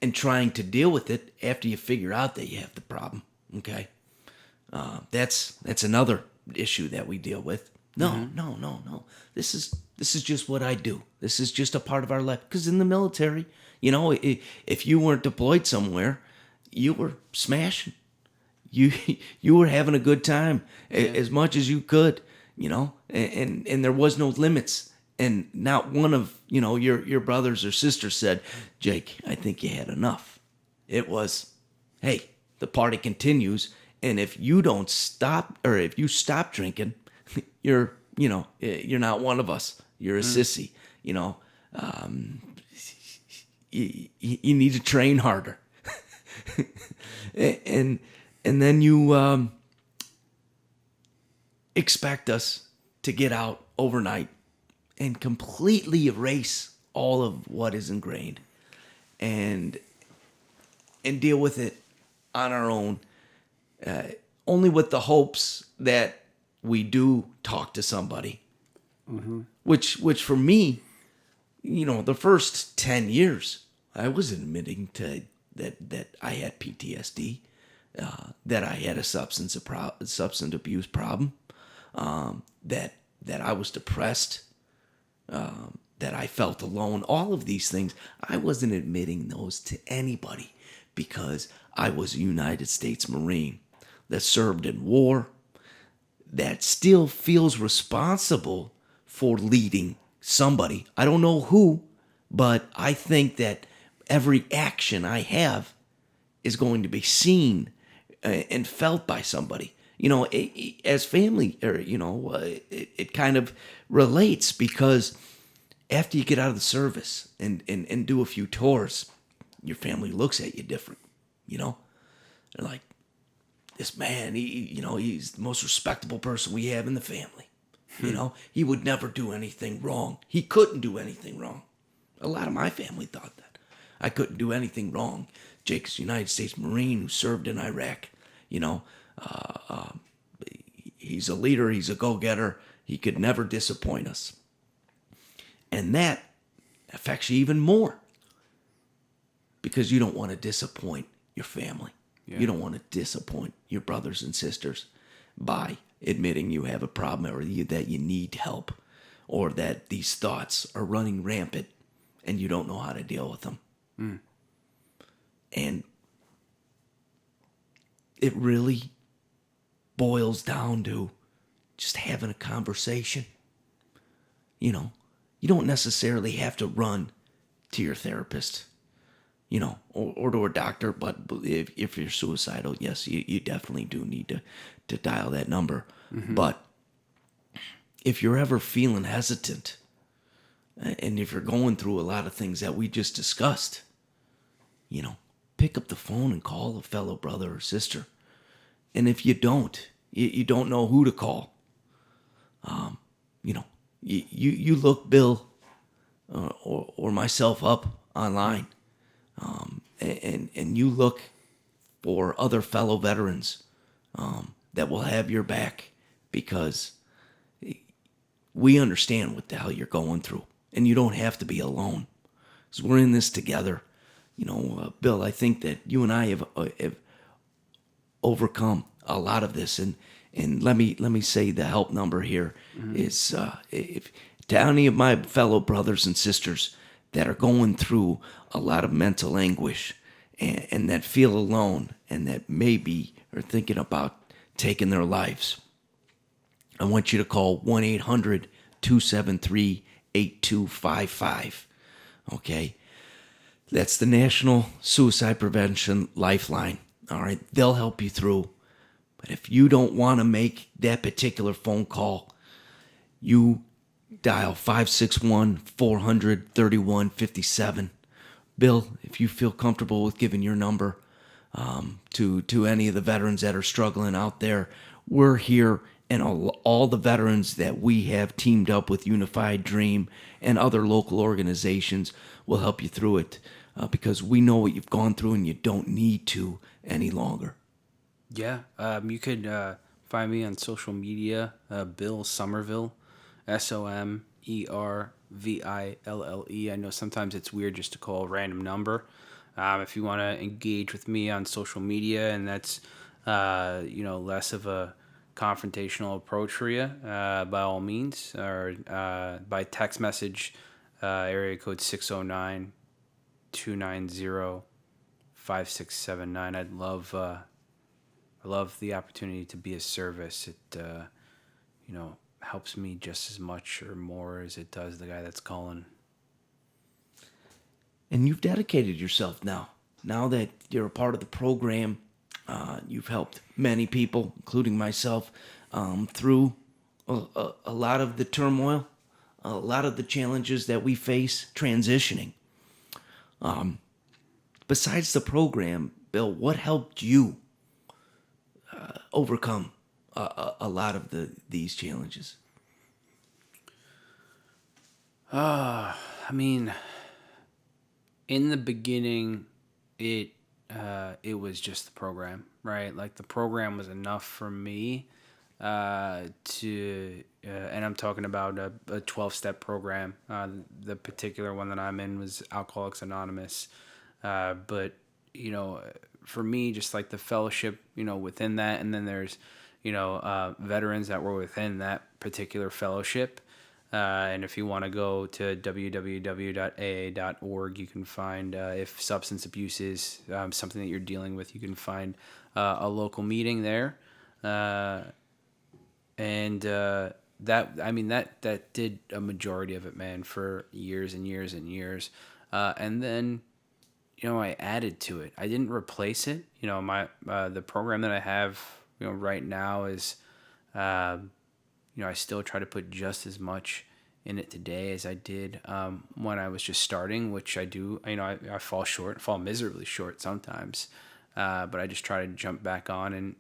and trying to deal with it after you figure out that you have the problem, okay, that's another issue that we deal with. No. This is just what I do. This is just a part of our life. Because in the military, if you weren't deployed somewhere, you were smashing. You were having a good time as much as you could, and there was no limits. And not one of your brothers or sisters said, "Jake, I think you had enough." It was, "Hey, the party continues, and if you don't stop, or if you stop drinking, you're not one of us. You're a sissy. You need to train harder." and then you expect us to get out overnight and completely erase all of what is ingrained and deal with it on our own, only with the hopes that we do talk to somebody. Which for me, the first 10 years, I was admitting to that I had PTSD, that I had a substance abuse problem, that I was depressed, that I felt alone. All of these things, I wasn't admitting those to anybody because I was a United States Marine that served in war, that still feels responsible for leading somebody. I don't know who, but I think that every action I have is going to be seen and felt by somebody. As family, or it kind of relates, because after you get out of the service and do a few tours, your family looks at you different. They're like, "This man, he's the most respectable person we have in the family. He would never do anything wrong. He couldn't do anything wrong." A lot of my family thought that. I couldn't do anything wrong. Jake's a United States Marine who served in Iraq. He's a leader. He's a go-getter. He could never disappoint us. And that affects you even more because you don't want to disappoint your family. Yeah. You don't want to disappoint your brothers and sisters by admitting you have a problem or that you need help or that these thoughts are running rampant and you don't know how to deal with them. And it really boils down to just having a conversation. You know, you don't necessarily have to run to your therapist, or to a doctor, but if you're suicidal, yes, you definitely do need to dial that number. But if you're ever feeling hesitant, and if you're going through a lot of things that we just discussed, pick up the phone and call a fellow brother or sister. And if you don't, you don't know who to call, you look Bill or myself up online, and you look for other fellow veterans that will have your back because we understand what the hell you're going through, and you don't have to be alone. Because we're in this together. Bill, I think that you and I have overcome a lot of this, and let me say the help number here is if to any of my fellow brothers and sisters that are going through a lot of mental anguish and that feel alone and that maybe are thinking about taking their lives, I want you to call 1-800-273-8255. Okay? That's the National Suicide Prevention Lifeline. All right? They'll help you through. But if you don't want to make that particular phone call, you dial 561-400-3157. Bill, if you feel comfortable with giving your number to any of the veterans that are struggling out there, we're here, and all the veterans that we have teamed up with Unified Dream and other local organizations will help you through it because we know what you've gone through and you don't need to any longer. Yeah, you could find me on social media, Bill Somerville, Somerville. I know sometimes it's weird just to call a random number. If you want to engage with me on social media, and that's less of a confrontational approach for you, by all means, or by text message, area code 609-290-5679. I love the opportunity to be of service. It helps me just as much or more as it does the guy that's calling. And you've dedicated yourself now. Now that you're a part of the program, you've helped many people, including myself, through a lot of the turmoil, a lot of the challenges that we face transitioning. Besides the program, Bill, what helped you overcome a lot of these challenges? I mean, in the beginning, it was just the program, right? Like the program was enough for me and I'm talking about a 12-step program. The particular one that I'm in was Alcoholics Anonymous, but for me, just like the fellowship, within that, and then there's veterans that were within that particular fellowship. And if you want to go to www.aa.org, you can find, if substance abuse is something that you're dealing with, you can find a local meeting there. That did a majority of it, man, for years and years and years. And then, I added to it. I didn't replace it. The program that I have, right now is, I still try to put just as much in it today as I did when I was just starting, which I do. I fall miserably short sometimes, but I just try to jump back on and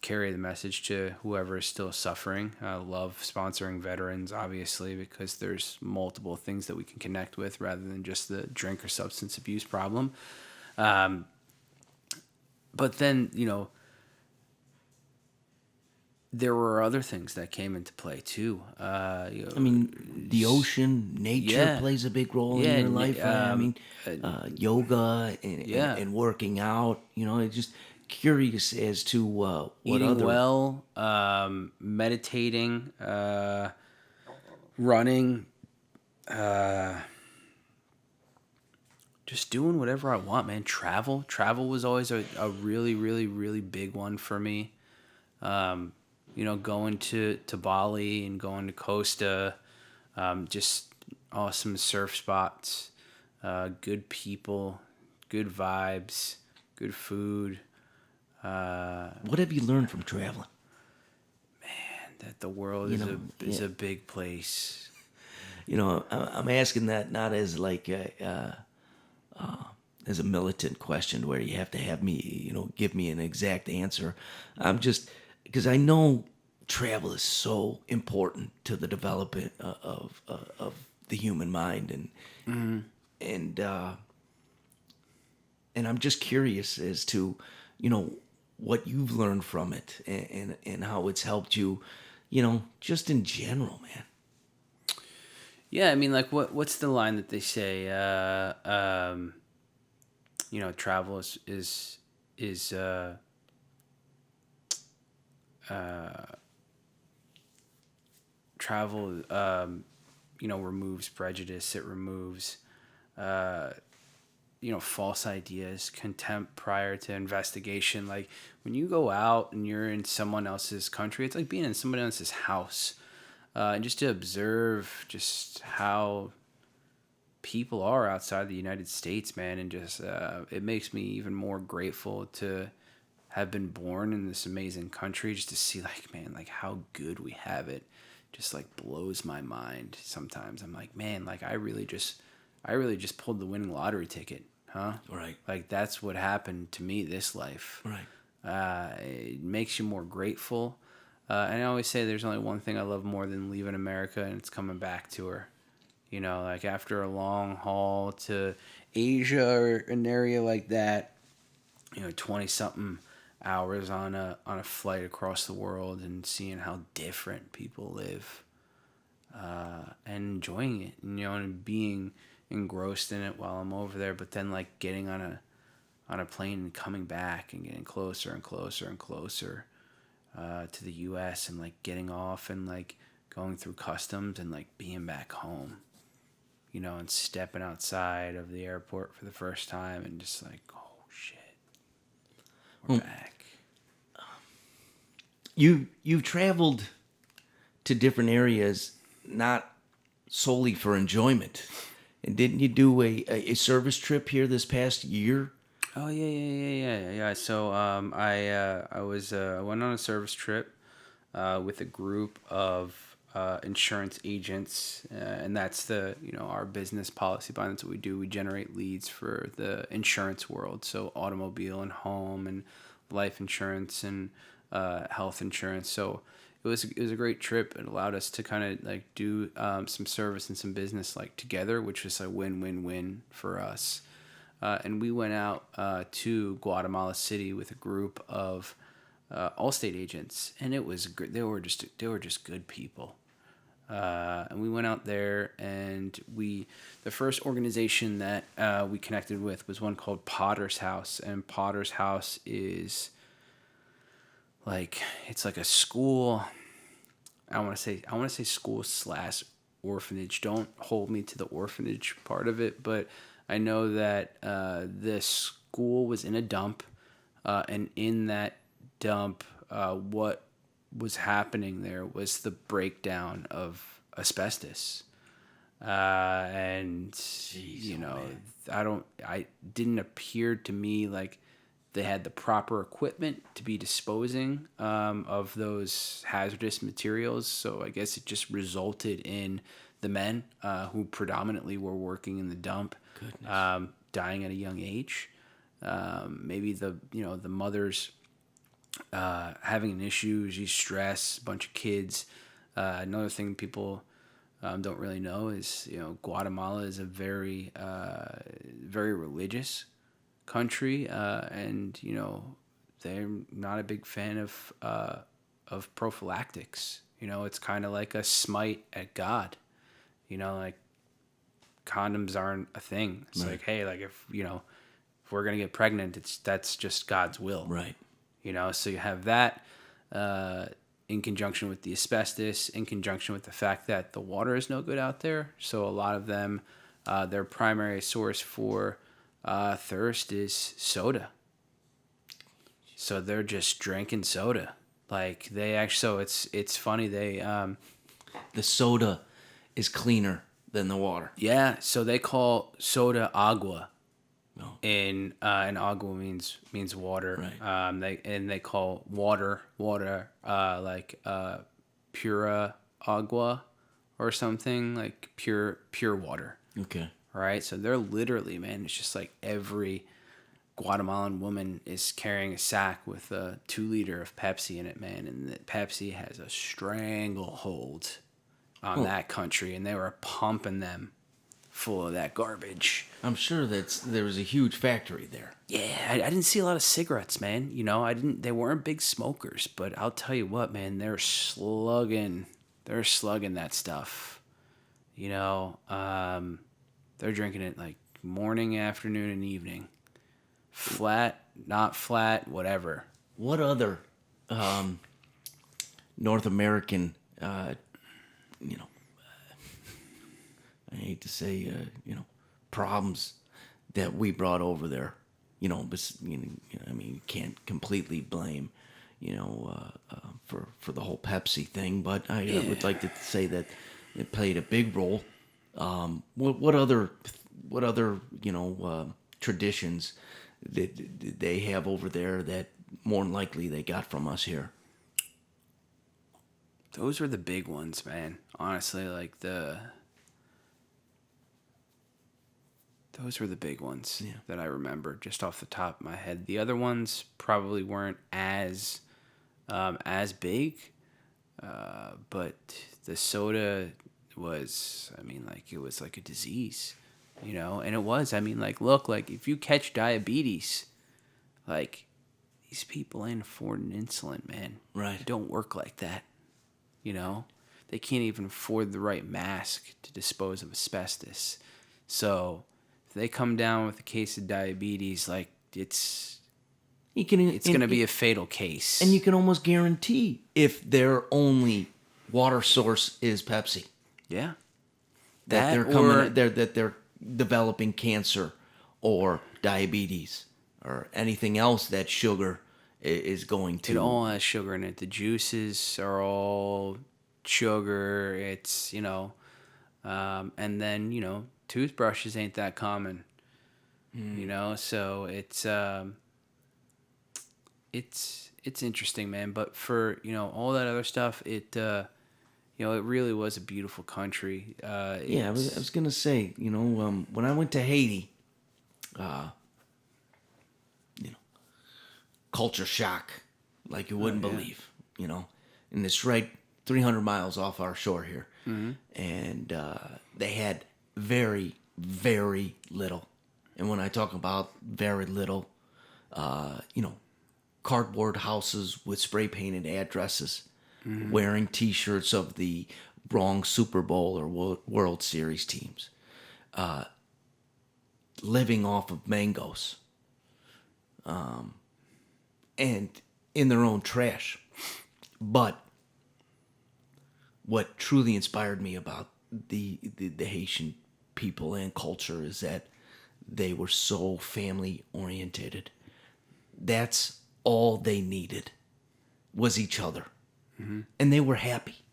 carry the message to whoever is still suffering. I love sponsoring veterans, obviously, because there's multiple things that we can connect with rather than just the drink or substance abuse problem. But then, there were other things that came into play too. I mean, the ocean, nature yeah, plays a big role in yeah, your life, right? I mean, uh, yoga and, yeah. and working out. It's just curious as to what Eating other. well, meditating, running, just doing whatever I want, man. Travel was always a really, really, really big one for me. Going to Bali and going to Costa, just awesome surf spots, good people, good vibes, good food. What have you learned from traveling? That the world You is know, is a big place. I'm asking that not as like as a militant question where you have to have me, give me an exact answer. I'm just because I know travel is so important to the development of the human mind, and and I'm just curious as to what you've learned from it and how it's helped you, just in general, man. Yeah, I mean, like, what's the line that they say? Travel is travel. Removes prejudice. It removes false ideas, contempt prior to investigation. Like when you go out and you're in someone else's country, it's like being in someone else's house, and just to observe just how people are outside the United States, man, and just it makes me even more grateful to have been born in this amazing country. Just to see, like, man, like how good we have it, just like blows my mind. Sometimes I'm like, man, like I really just pulled the winning lottery ticket, huh? Right. Like that's what happened to me this life. Right. It makes you more grateful. And I always say there's only one thing I love more than leaving America, and it's coming back to her. Like after a long haul to Asia or an area like that, 20 something hours on a flight across the world and seeing how different people live, and enjoying it, and being engrossed in it while I'm over there, but then like getting on a plane and coming back and getting closer and closer and closer to the US, and like getting off and like going through customs and like being back home, and stepping outside of the airport for the first time and just like, oh shit, we're back. You've traveled to different areas, not solely for enjoyment. And didn't you do a service trip here this past year? Oh yeah. So I went on a service trip with a group of insurance agents, and that's our business policy behind. That's what we do. We generate leads for the insurance world, so automobile and home and life insurance and health insurance. So it was a great trip. It allowed us to kind of like do some service and some business like together, which was a win-win-win for us. And we went out to Guatemala City with a group of Allstate agents, and it was good. They were just good people. And we went out there, and the first organization that we connected with was one called Potter's House, and Potter's House is like it's like a school. I want to say school slash orphanage. Don't hold me to the orphanage part of it, but I know that this school was in a dump, and in that dump, what was happening there was the breakdown of asbestos, and Jeez, I didn't appear to me like they had the proper equipment to be disposing of those hazardous materials. So I guess it just resulted in the men who predominantly were working in the dump dying at a young age. Maybe the mothers having an issue, she's stressed, a bunch of kids. Another thing people don't really know is Guatemala is a very very religious country, and they're not a big fan of prophylactics. You know, it's kind of like a smite at God. You know, like condoms aren't a thing. It's Right. like, hey, like if we're gonna get pregnant, that's just God's will. Right. You know, so you have that in conjunction with the asbestos, in conjunction with the fact that the water is no good out there. So a lot of them, their primary source for thirst is soda. So they're just drinking soda. Like they actually, so it's funny. They The soda is cleaner than the water. yeah. So they call soda agua. No. And agua means water. Right. They call water pura agua or something, like pure water. Okay. Right? So they're literally, man, it's just like every Guatemalan woman is carrying a sack with a 2 liter of Pepsi in it, man, and that Pepsi has a stranglehold on that country, and they were pumping them full of that garbage. I'm sure there was a huge factory there. Yeah, I didn't see a lot of cigarettes, man. You know, they weren't big smokers, but I'll tell you what, man, they're slugging that stuff. You know, they're drinking it like morning, afternoon, and evening. Flat, not flat, whatever. What other North American, I hate to say, problems that we brought over there? I mean, you can't completely blame, for the whole Pepsi thing, but I would like to say that it played a big role. What other traditions did they have over there that more than likely they got from us here? Those were the big ones, man. Honestly, like those were the big ones that I remember just off the top of my head. The other ones probably weren't as big, but the soda was, I mean, like it was like a disease, you know, and it was. I mean, like, look, like if you catch diabetes, like these people ain't affording insulin, man. Right. It don't work like that, you know. They can't even afford the right mask to dispose of asbestos. So if they come down with a case of diabetes, like it's going to be a fatal case. And you can almost guarantee if their only water source is Pepsi. Yeah. That they're developing cancer or diabetes or anything else that sugar is going to. It all has sugar in it. The juices are all sugar. It's, and then, toothbrushes ain't that common. So it's interesting, man. But for, all that other stuff, it really was a beautiful country. I was gonna say, when I went to Haiti, culture shock, like you wouldn't believe, and it's right 300 miles off our shore here, and they had very, very little, and when I talk about very little, cardboard houses with spray painted addresses. Wearing T-shirts of the wrong Super Bowl or World Series teams, living off of mangoes, and in their own trash. But what truly inspired me about the Haitian people and culture is that they were so family orientated. That's all they needed was each other. And they were happy.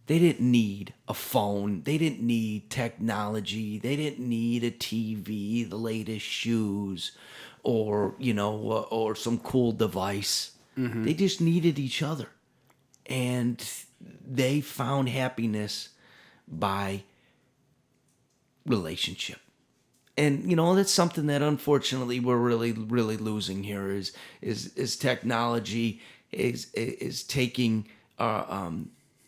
They didn't need a phone. They didn't need technology. They didn't need a TV, the latest shoes, or or some cool device. They just needed each other, and they found happiness by relationship. And that's something that unfortunately we're really, really losing here is technology is taking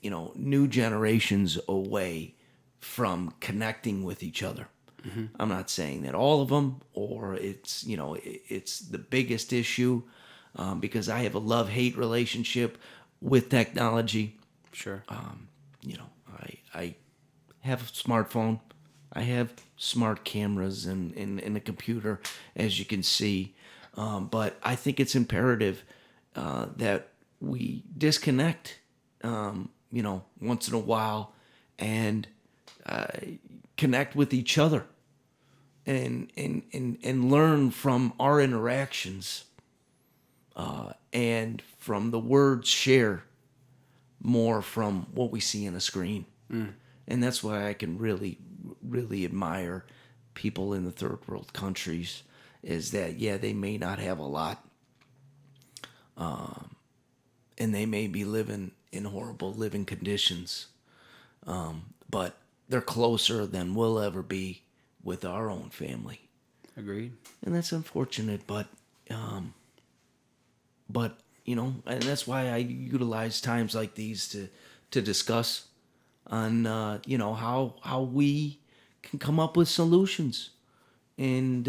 new generations away from connecting with each other. I'm not saying that all of them, or it's the biggest issue, because I have a love-hate relationship with technology. Sure. You know, I have a smartphone. I have smart cameras and a computer, as you can see. But I think it's imperative that we disconnect, once in a while and connect with each other and learn from our interactions and from the words shared more from what we see on a screen. And that's why I can really, really admire people in the third world countries is that, yeah, they may not have a lot. And they may be living in horrible living conditions. But they're closer than we'll ever be with our own family. Agreed. And that's unfortunate, but and that's why I utilize times like these to discuss on how we can come up with solutions and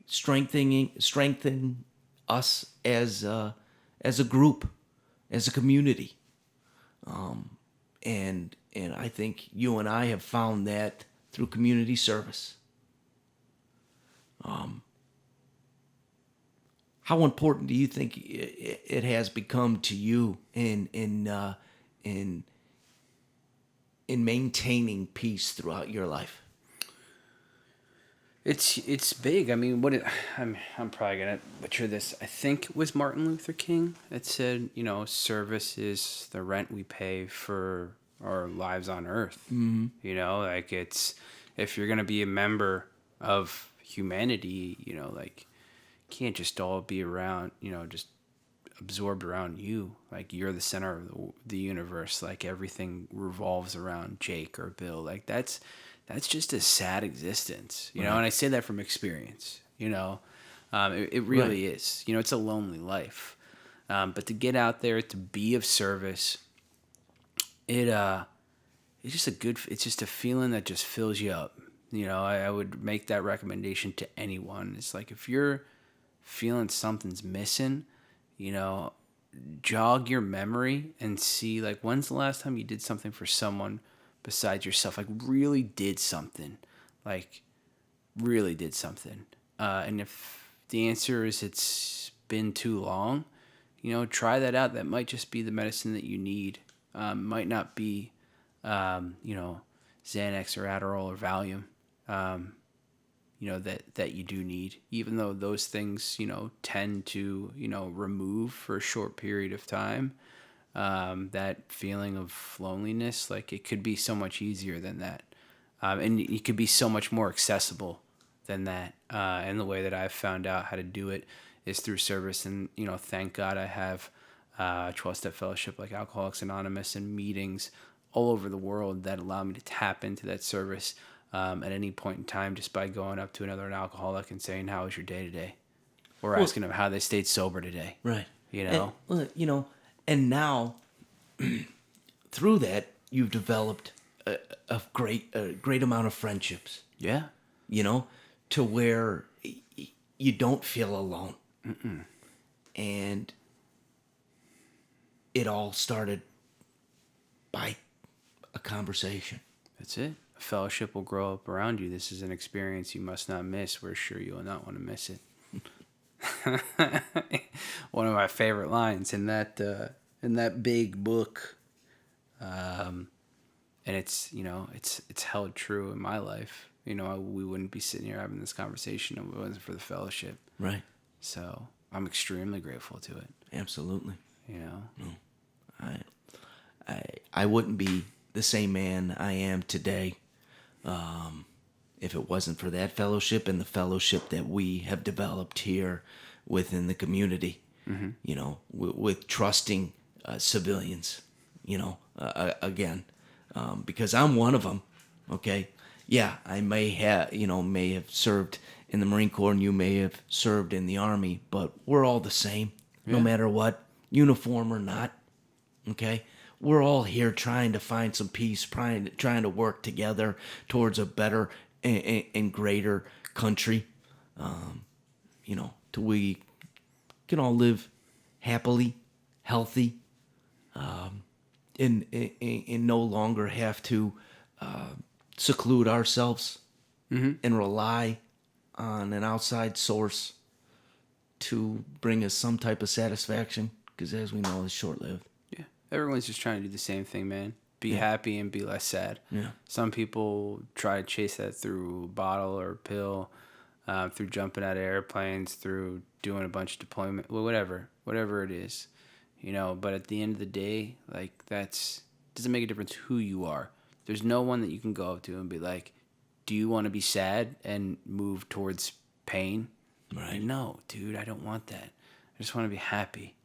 strengthen us as a group, as a community. And I think you and I have found that through community service. How important do you think it has become to you in maintaining peace throughout your life? It's big. I mean, I'm probably gonna butcher this. I think it was Martin Luther King that said, service is the rent we pay for our lives on Earth. Mm-hmm. Like if you're gonna be a member of humanity, like can't just all be around, just absorbed around you. Like you're the center of the universe. Like everything revolves around Jake or Bill. Like that's just a sad existence, Right. And I say that from experience, it really Right. is, it's a lonely life. But to get out there, to be of service, it's just a feeling that just fills you up. I would make that recommendation to anyone. It's like, if you're feeling something's missing, jog your memory and see, like, when's the last time you did something for someone besides yourself, like really did something. And if the answer is it's been too long, try that out. That might just be the medicine that you need. Might not be, Xanax or Adderall or Valium, that you do need, even though those things, tend to, remove for a short period of time. That feeling of loneliness, like it could be so much easier than that. And it could be so much more accessible than that. And the way that I've found out how to do it is through service. And, thank God I have 12-step fellowship like Alcoholics Anonymous and meetings all over the world that allow me to tap into that service at any point in time, just by going up to another alcoholic and saying, how was your day today? Or asking them how they stayed sober today. Right. And, and now through that you've developed a great amount of friendships. Yeah. To where you don't feel alone. Mm-mm. And it all started by a conversation. That's it. A fellowship will grow up around you. This is an experience you must not miss. We're sure you will not want to miss it. One of my favorite lines in that big book, and it's it's held true in my life. We wouldn't be sitting here having this conversation if it wasn't for the fellowship. Right. So I'm extremely grateful to it. Absolutely. No. I wouldn't be the same man I am today if it wasn't for that fellowship and the fellowship that we have developed here within the community. Mm-hmm. With trusting civilians. Again, because I'm one of them. Okay. Yeah, I may have served in the Marine Corps and you may have served in the Army, but we're all the same, no matter what, uniform or not. Okay, we're all here trying to find some peace, trying to work together towards a better and greater country. Till we can all live happily healthy, and no longer have to seclude ourselves and rely on an outside source to bring us some type of satisfaction, because as we know, it's short-lived. Yeah. Everyone's just trying to do the same thing, man. Be happy and be less sad. Yeah. Some people try to chase that through bottle or pill, through jumping out of airplanes, through doing a bunch of deployment, well, whatever it is, But at the end of the day, like that's doesn't make a difference who you are. There's no one that you can go up to and be like, "Do you want to be sad and move towards pain?" Right. Like, no, dude, I don't want that. I just want to be happy,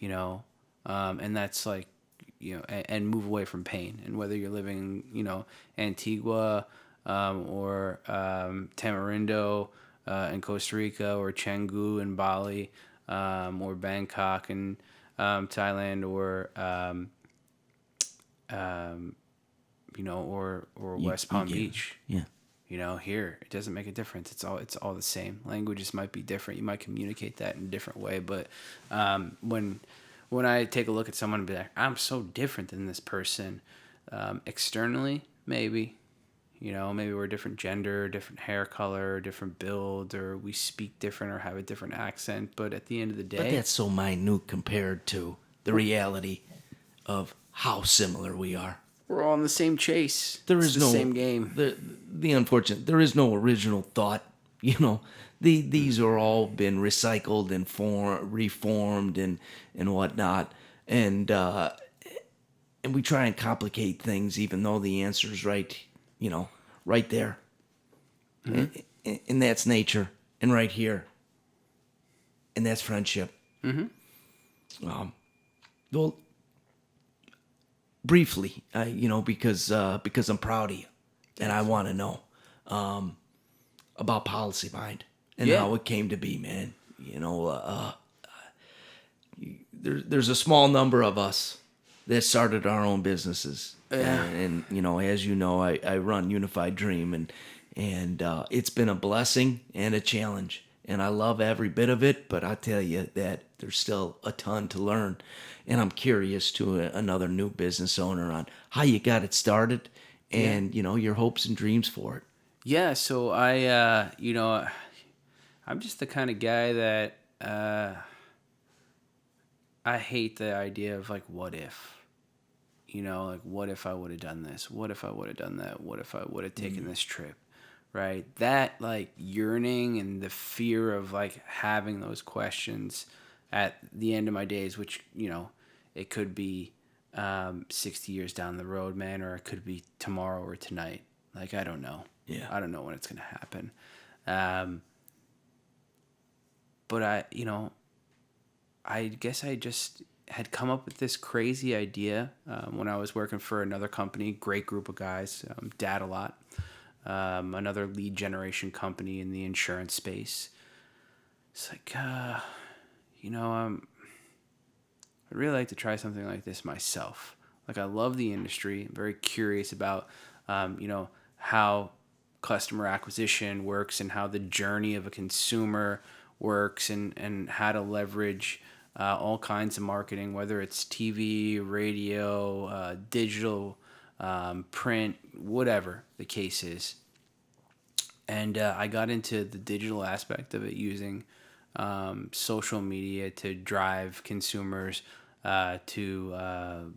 and that's like, and move away from pain. And whether you're living, Antigua, or Tamarindo in Costa Rica, or Canggu in Bali, or Bangkok in Thailand, or or West Palm Beach. Yeah. Here it doesn't make a difference. It's all the same. Languages might be different. You might communicate that in a different way, but when I take a look at someone and be like, I'm so different than this person, externally, maybe, maybe we're a different gender, different hair color, different build, or we speak different or have a different accent. But at the end of the day, But that's so minute compared to the reality of how similar we are. we're all in the same chase. There It's is the no same game. The unfortunate. There is no original thought. These are all been recycled and reformed and whatnot, and we try and complicate things, even though the answer's right. Right there, and that's nature, and right here, and that's friendship. Well, briefly, because I'm proud of you, and I want to know about Policy Mind and how it came to be, man. There's a small number of us that started our own businesses, and as you know, I run Unified Dream, and it's been a blessing and a challenge, and I love every bit of it. But I tell you that there's still a ton to learn, and I'm curious to another new business owner on how you got it started, and your hopes and dreams for it. Yeah, so I'm just the kind of guy that I hate the idea of like, what if? Like, what if I would have done this? What if I would have done that? What if I would have taken this trip? Right? That like yearning and the fear of like having those questions at the end of my days, which, it could be 60 years down the road, man, or it could be tomorrow or tonight. Like, I don't know. Yeah. I don't know when it's going to happen. But I guess I just had come up with this crazy idea when I was working for another company, great group of guys, Dad a lot, another lead generation company in the insurance space. It's like, I'd really like to try something like this myself. Like, I love the industry. I'm very curious about, how customer acquisition works and how the journey of a consumer works, and how to leverage all kinds of marketing, whether it's TV, radio, digital, print, whatever the case is. And I got into the digital aspect of it, using social media to drive consumers to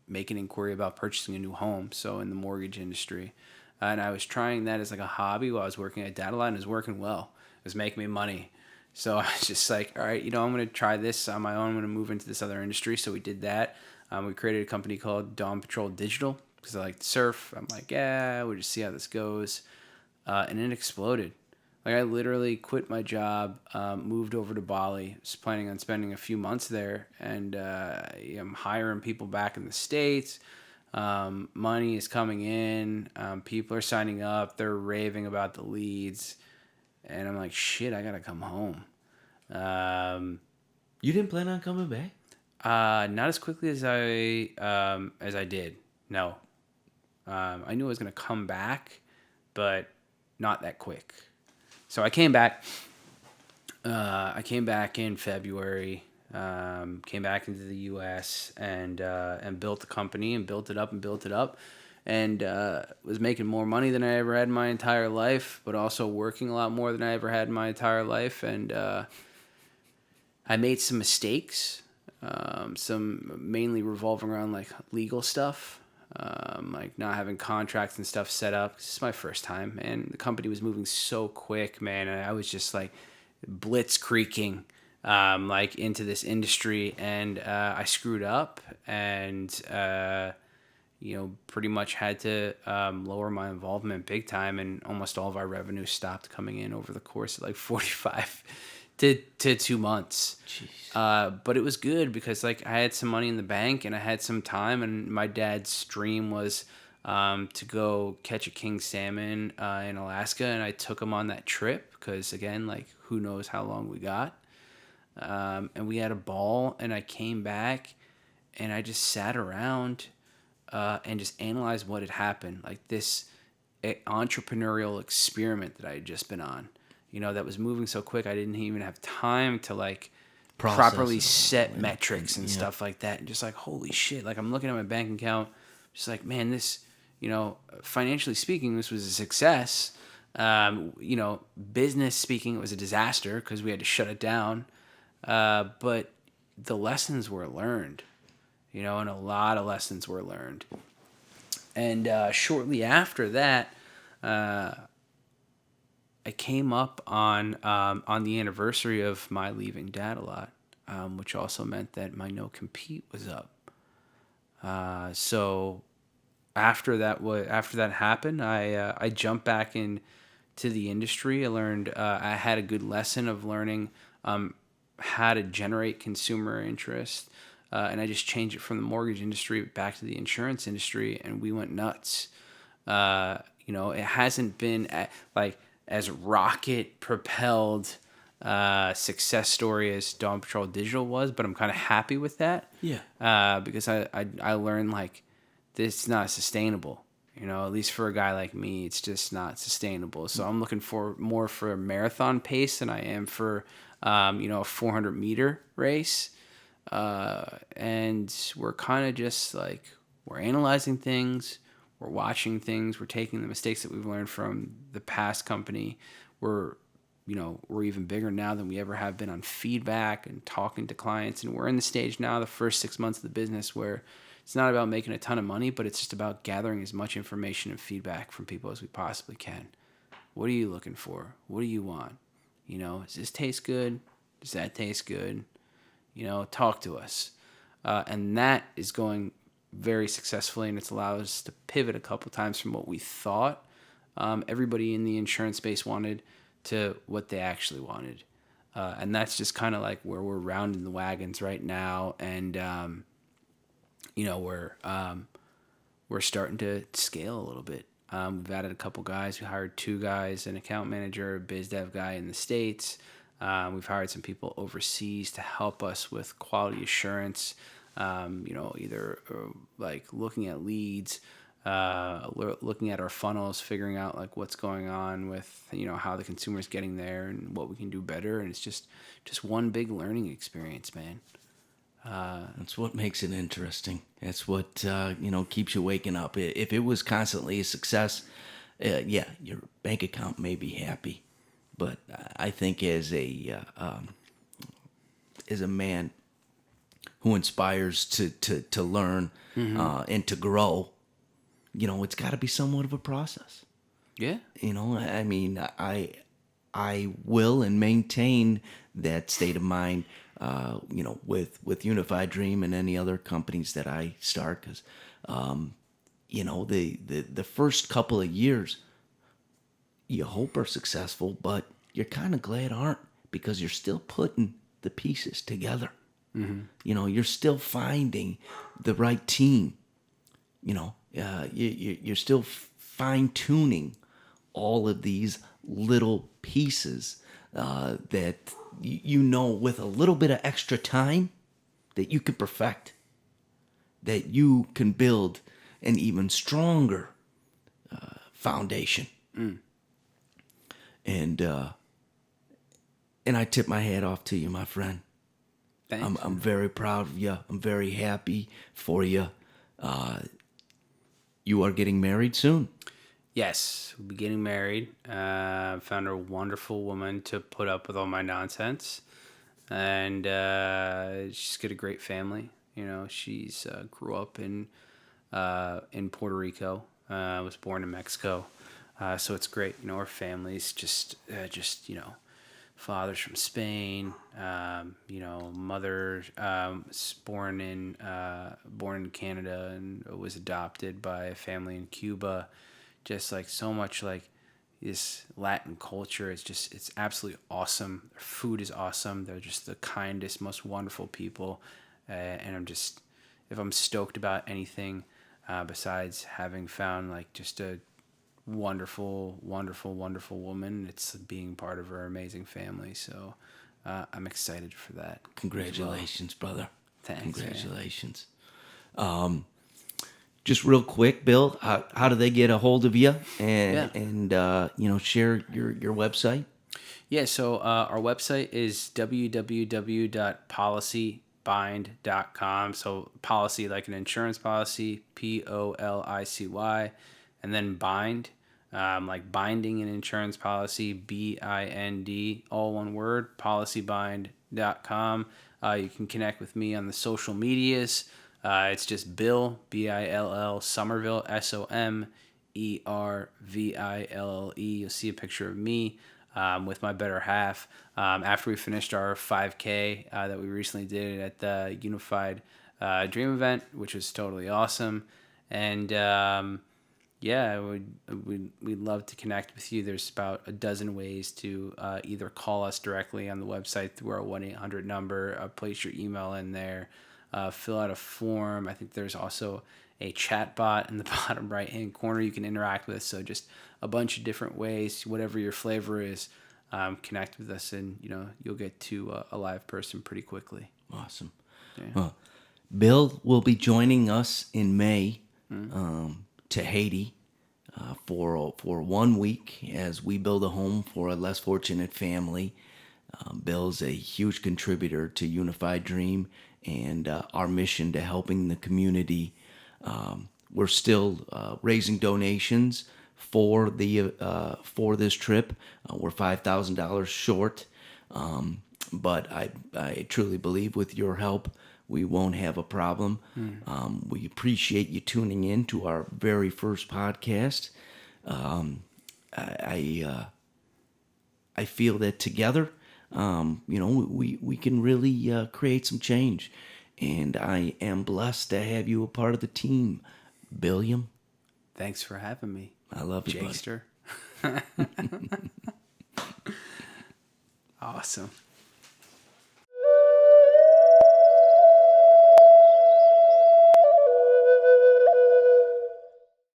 make an inquiry about purchasing a new home. So in the mortgage industry. And I was trying that as like a hobby while I was working at Data Line. And it was working well. It was making me money. So I was just like, all right, I'm going to try this on my own. I'm going to move into this other industry. So we did that. We created a company called Dawn Patrol Digital because I like to surf. I'm like, yeah, we'll just see how this goes. And it exploded. Like, I literally quit my job, moved over to Bali, was planning on spending a few months there, and I'm hiring people back in the States. Money is coming in. People are signing up. They're raving about the leads. And I'm like, shit, I got to come home. You didn't plan on coming back? Not as quickly as I did. No. I knew I was going to come back, but not that quick. So I came back. I came back in February. Came back into the U.S. and built the company and built it up and built it up, and was making more money than I ever had in my entire life, but also working a lot more than I ever had in my entire life. And I made some mistakes, some mainly revolving around like legal stuff. Like not having contracts and stuff set up. This is my first time, and the company was moving so quick, man. And I was just like blitzkrieging, like into this industry, and I screwed up, and pretty much had to lower my involvement big time, and almost all of our revenue stopped coming in over the course of like 45 to 2 months. But it was good because like I had some money in the bank and I had some time, and my dad's dream was to go catch a king salmon in Alaska, and I took him on that trip because again, like who knows how long we got, and we had a ball, and I came back and I just sat around and just analyzed what had happened, like this entrepreneurial experiment that I had just been on, that was moving so quick I didn't even have time to like properly set metrics and stuff like that, and just like holy shit, like I'm looking at my bank account, just like man, this, financially speaking, this was a success. Business speaking, it was a disaster because we had to shut it down. But the lessons were learned, and a lot of lessons were learned. And shortly after that, I came up on the anniversary of my leaving Dad a lot, which also meant that my no compete was up. So after that happened, I jumped back into the industry. I learned I had a good lesson of learning how to generate consumer interest. And I just changed it from the mortgage industry back to the insurance industry, and we went nuts. It hasn't been like as rocket propelled success story as Dawn Patrol Digital was, but I'm kind of happy with that. Yeah. Because I learned like this is not sustainable. At least for a guy like me, it's just not sustainable. So I'm looking for more for a marathon pace than I am for a 400-meter race. And we're kind of just like, we're analyzing things, we're watching things, we're taking the mistakes that we've learned from the past company. We're even bigger now than we ever have been on feedback and talking to clients. And we're in the stage now, the first 6 months of the business, where it's not about making a ton of money, but it's just about gathering as much information and feedback from people as we possibly can. What are you looking for? What do you want? Does this taste good? Does that taste good? Talk to us. And that is going very successfully, and it's allowed us to pivot a couple times from what we thought everybody in the insurance space wanted to what they actually wanted. And that's just kind of like where we're rounding the wagons right now. And, we're starting to scale a little bit. We've added a couple guys. We hired 2 guys, an account manager, a biz dev guy in the States. We've hired some people overseas to help us with quality assurance, either like looking at leads, looking at our funnels, figuring out like what's going on with, how the consumer's getting there and what we can do better. And it's just one big learning experience, man. That's what makes it interesting. That's what, keeps you waking up. If it was constantly a success, your bank account may be happy. But I think as a man who inspires to learn and to grow, it's got to be somewhat of a process. Yeah. I mean, I will and maintain that state of mind, with Unified Dream and any other companies that I start, because, the first couple of years, you hope are successful, but you're kind of glad aren't, because you're still putting the pieces together. Mm-hmm. You're still finding the right team. You're still fine tuning all of these little pieces that with a little bit of extra time that you can perfect, that you can build an even stronger foundation. Mm. And I tip my hat off to you, my friend. Thanks. I'm very proud of you. I'm very happy for you. You are getting married soon. Yes, we'll be getting married. Found a wonderful woman to put up with all my nonsense, and she's got a great family. You know, she's grew up in Puerto Rico. Was born in Mexico, so it's great. You know, her family's just fathers from Spain. You know, mother born in Canada and was adopted by a family in Cuba. Just like so much like this Latin culture. It's absolutely awesome. Their food is awesome. They're just the kindest, most wonderful people. And if I'm stoked about anything, besides having found like just a wonderful, wonderful, wonderful woman, it's being part of her amazing family. So I'm excited for that. Congratulations, brother. Thanks, Congratulations. Just real quick, Bill, how do they get a hold of you and share your website? Yeah, so our website is www.policybind.com. So policy like an insurance policy, POLICY, and then bind, like binding an insurance policy, BIND, all one word, policybind.com. You can connect with me on the social medias. It's just Bill, Bill Somerville, Somerville. You'll see a picture of me with my better half. After we finished our 5K that we recently did at the Unified Dream event, which was totally awesome. And yeah, we'd love to connect with you. There's about a dozen ways to either call us directly on the website through our 1-800 number, place your email in there, fill out a form. I think there's also a chat bot in the bottom right hand corner you can interact with. So just a bunch of different ways, whatever your flavor is, connect with us, and you'll get to a live person pretty quickly. Awesome. Yeah. Bill will be joining us in May to Haiti for 1 week as we build a home for a less fortunate family. Bill's a huge contributor to Unified Dream and our mission to helping the community. We're still raising donations for this trip. We're $5,000 short, but I truly believe with your help we won't have a problem. We appreciate you tuning in to our very first podcast. I feel that together, we can really create some change. And I am blessed to have you a part of the team, Billiam. Thanks for having me. I love you, Jakester. Awesome.